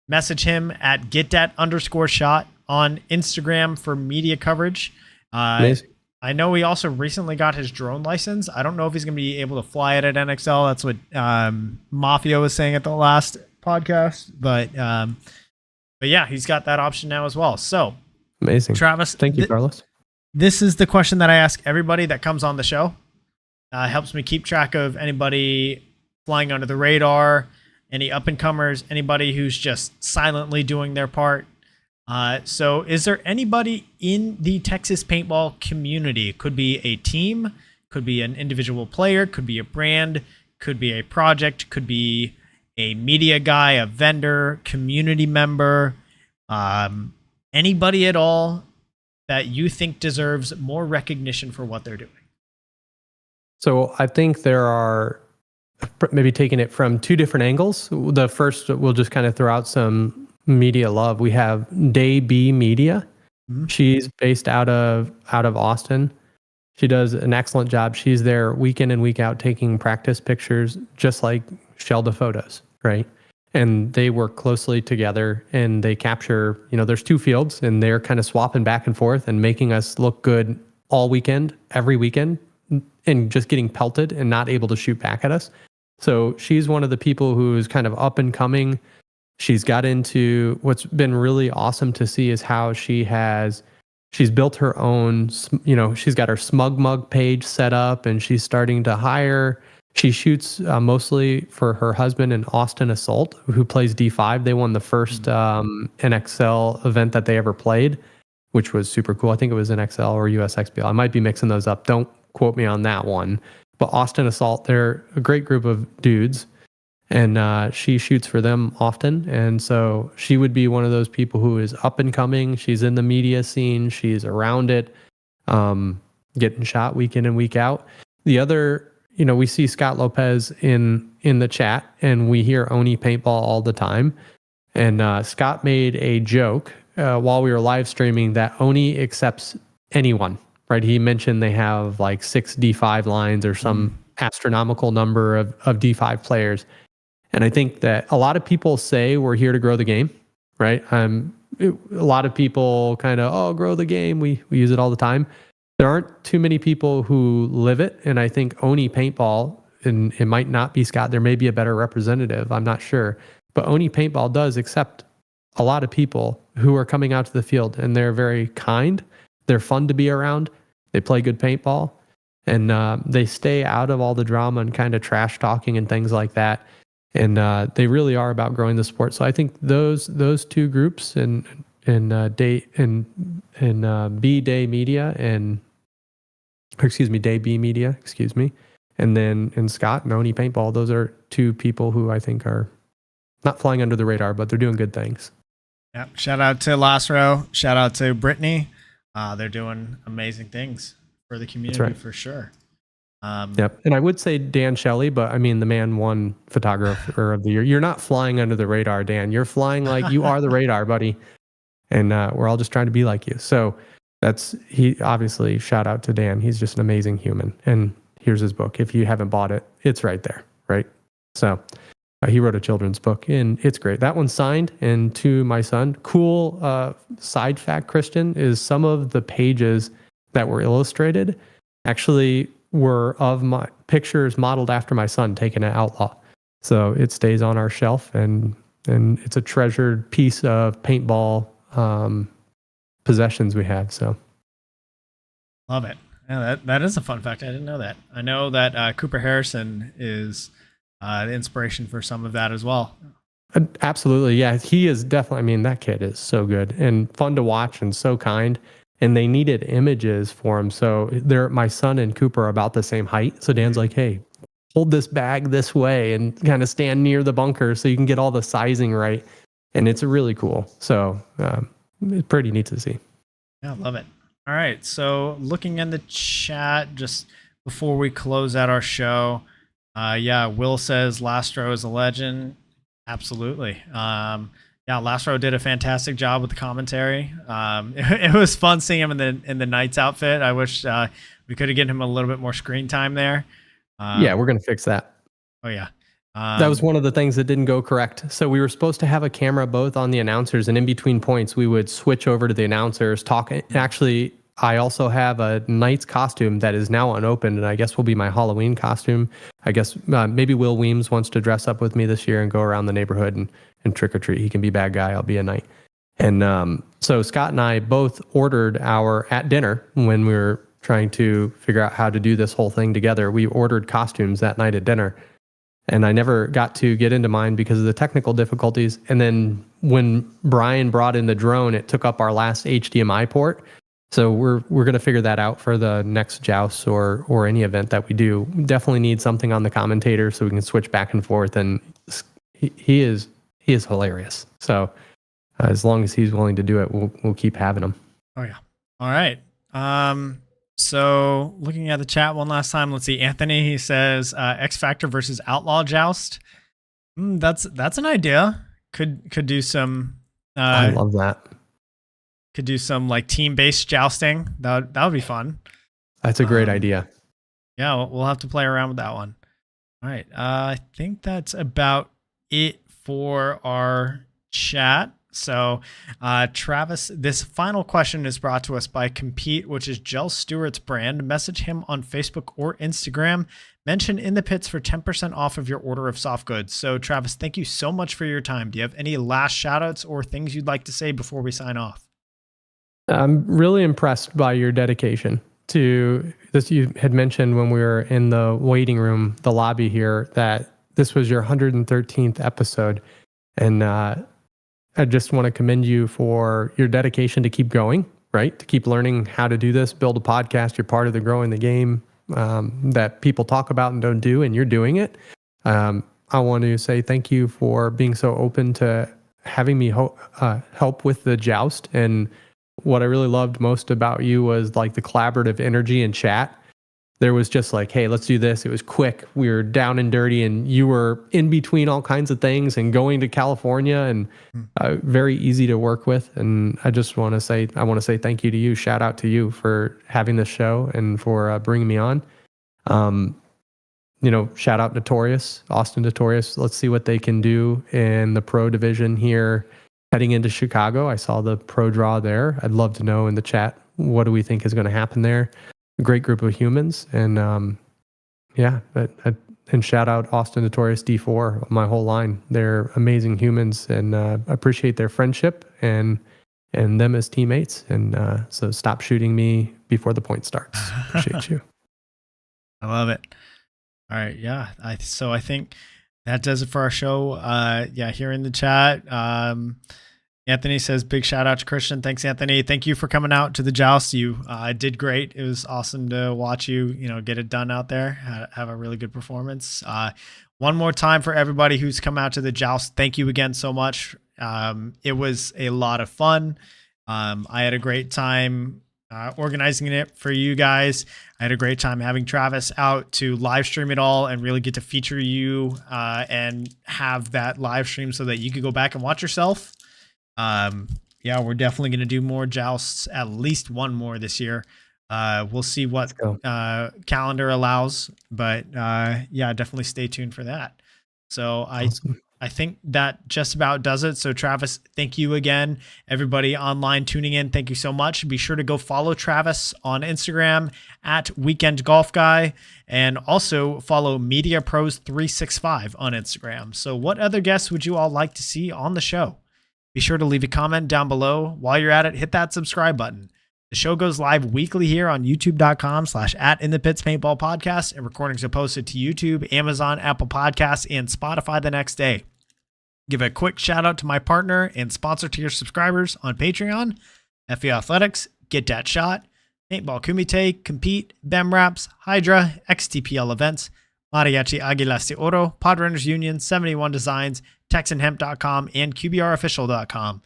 message him at getdat_shot on Instagram for media coverage. Amazing. I know he also recently got his drone license. I don't know if he's going to be able to fly it at NXL. That's what Mafia was saying at the last podcast. But yeah, he's got that option now as well. So amazing. Travis, thank you, Carlos. This is the question that I ask everybody that comes on the show. Helps me keep track of anybody flying under the radar, any up-and-comers, anybody who's just silently doing their part. So is there anybody in the Texas paintball community? It could be a team, could be an individual player, could be a brand, could be a project, could be a media guy, a vendor, community member, anybody at all that you think deserves more recognition for what they're doing? So I think there are, maybe taking it from two different angles. The first, we'll just kind of throw out some media love. We have Day B Media. Mm-hmm. She's based out of Austin. She does an excellent job. She's there week in and week out taking practice pictures, just like Shelda photos, right? And they work closely together and they capture, there's two fields and they're kind of swapping back and forth and making us look good all weekend, every weekend, and just getting pelted and not able to shoot back at us. So she's one of the people who's kind of up and coming. She's got into, what's been really awesome to see is how she's built her own, she's got her Smug Mug page set up and she's starting to hire. She shoots mostly for her husband in Austin Assault, who plays D5. They won the first NXL event that they ever played, which was super cool. I think it was NXL or USXBL. I might be mixing those up. Don't quote me on that one. But Austin Assault, they're a great group of dudes, and she shoots for them often. And so she would be one of those people who is up and coming. She's in the media scene. She's around it, getting shot week in and week out. The other, we see Scott Lopez in the chat, and we hear Oni Paintball all the time. And Scott made a joke while we were live streaming that Oni accepts anyone. Right, he mentioned they have like 6 D5 lines or some astronomical number of D5 players. And I think that a lot of people say we're here to grow the game. right? A lot of people kind of, grow the game. We use it all the time. There aren't too many people who live it. And I think Oni Paintball, and it might not be Scott, there may be a better representative. I'm not sure. But Oni Paintball does accept a lot of people who are coming out to the field, and they're very kind. They're fun to be around. They play good paintball, and they stay out of all the drama and kind of trash talking and things like that. And they really are about growing the sport. So I think those two groups in Day B Day Media Day B Media, and then in Scott and Oni Paintball, those are two people who I think are not flying under the radar, but they're doing good things. Yeah. Shout out to Lastro. Shout out to Brittany. They're doing amazing things for the community for sure. Yep. And I would say Dan Shelley, but I mean, the man won Photographer of the Year. You're not flying under the radar, Dan. You're flying like you are the radar, buddy. And we're all just trying to be like you. So obviously, shout out to Dan. He's just an amazing human. And here's his book. If you haven't bought it, it's right there, right? So he wrote a children's book, and it's great. That one's signed. And to my son, cool side fact, Christian, is some of the pages that were illustrated actually were of my pictures modeled after my son taken at Outlaw. So it stays on our shelf, and it's a treasured piece of paintball possessions we have. So love it. Yeah, that is a fun fact. I didn't know that. I know that Cooper Harrison is the inspiration for some of that as well. Absolutely. Yeah, he is definitely, I mean, that kid is so good and fun to watch and so kind. And they needed images for him. So my son and Cooper are about the same height. So Dan's like, hey, hold this bag this way and kind of stand near the bunker so you can get all the sizing right. And it's really cool. So it's pretty neat to see. Yeah, love it. All right. So looking in the chat just before we close out our show, Will says Lastro is a legend. Absolutely. Lastro did a fantastic job with the commentary. It was fun seeing him in the Knights outfit. I wish we could have given him a little bit more screen time there. We're going to fix that. Oh, yeah. That was one of the things that didn't go correct. So we were supposed to have a camera both on the announcers, and in between points, we would switch over to the announcers, talk. Actually, I also have a Knights costume that is now unopened, and I guess will be my Halloween costume. I guess maybe Will Weems wants to dress up with me this year and go around the neighborhood and trick or treat. He can be bad guy. I'll be a knight. And so Scott and I both ordered at dinner when we were trying to figure out how to do this whole thing together. We ordered costumes that night at dinner. And I never got to get into mine because of the technical difficulties. And then when Brian brought in the drone, it took up our last HDMI port. So we're going to figure that out for the next joust or any event that we do. We definitely need something on the commentator so we can switch back and forth. And he is hilarious. So as long as he's willing to do it, we'll keep having him. Oh yeah. All right. So looking at the chat one last time, let's see. Anthony, he says X Factor versus Outlaw joust. That's an idea. Could do some. I love that. Could do some like team-based jousting. That would be fun. That's a great idea. Yeah, we'll have to play around with that one. All right. I think that's about it for our chat. So, Travis, this final question is brought to us by Compete, which is Jell Stewart's brand. Message him on Facebook or Instagram. Mention In the Pits for 10% off of your order of soft goods. So, Travis, thank you so much for your time. Do you have any last shout outs or things you'd like to say before we sign off? I'm really impressed by your dedication to this. You had mentioned when we were in the waiting room, the lobby here, that this was your 113th episode. And I just want to commend you for your dedication to keep going, right? To keep learning how to do this, build a podcast. You're part of the growing the game that people talk about and don't do, and you're doing it. I want to say thank you for being so open to having me help with the joust. And what I really loved most about you was like the collaborative energy in chat. There was just like, hey, let's do this. It was quick. We were down and dirty, and you were in between all kinds of things and going to California, and very easy to work with. And I just want to say, thank you to you. Shout out to you for having this show and for bringing me on. Shout out Notorious, Austin Notorious. Let's see what they can do in the pro division here heading into Chicago. I saw the pro draw there. I'd love to know in the chat, what do we think is going to happen there? A great group of humans. And and shout out Austin Notorious D4, my whole line. They're amazing humans, and appreciate their friendship and them as teammates. And so stop shooting me before the point starts. Appreciate you. I love it. All right. Yeah. So I think that does it for our show. Here in the chat, Anthony says, big shout out to Christian. Thanks, Anthony. Thank you for coming out to the joust. You did great. It was awesome to watch you, get it done out there, have a really good performance. One more time for everybody who's come out to the joust. Thank you again so much. It was a lot of fun. I had a great time organizing it for you guys. I had a great time having Travis out to live stream it all and really get to feature you and have that live stream so that you could go back and watch yourself. We're definitely going to do more jousts, at least one more this year. We'll see what calendar allows, but definitely stay tuned for that. So Awesome. I think that just about does it. So Travis, thank you again. Everybody online tuning in, thank you so much. Be sure to go follow Travis on Instagram at Weekend Golf Guy, and also follow Media Pros 365 on Instagram. So what other guests would you all like to see on the show? Be sure to leave a comment down below. While you're at it, hit that subscribe button. The show goes live weekly here on youtube.com/@inthepitspaintballpodcast, and recordings are posted to YouTube, Amazon, Apple Podcasts, and Spotify the next day. Give a quick shout out to my partner and sponsor tier subscribers on Patreon: FE Athletics, Get That Shot, Paintball Kumite, Compete, BEM Raps, Hydra, XTPL Events, Mariachi Aguilas de Oro, Podrunners Union, 71 Designs, TexanHemp.com, and QBRofficial.com.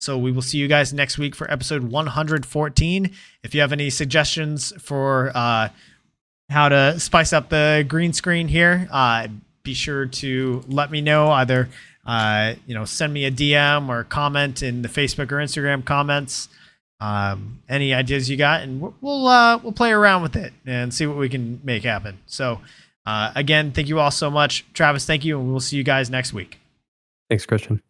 So we will see you guys next week for episode 114. If you have any suggestions for how to spice up the green screen here, be sure to let me know. Either send me a DM or comment in the Facebook or Instagram comments. Any ideas you got, and we'll play around with it and see what we can make happen. So again, thank you all so much. Travis, thank you, and we'll see you guys next week. Thanks, Christian.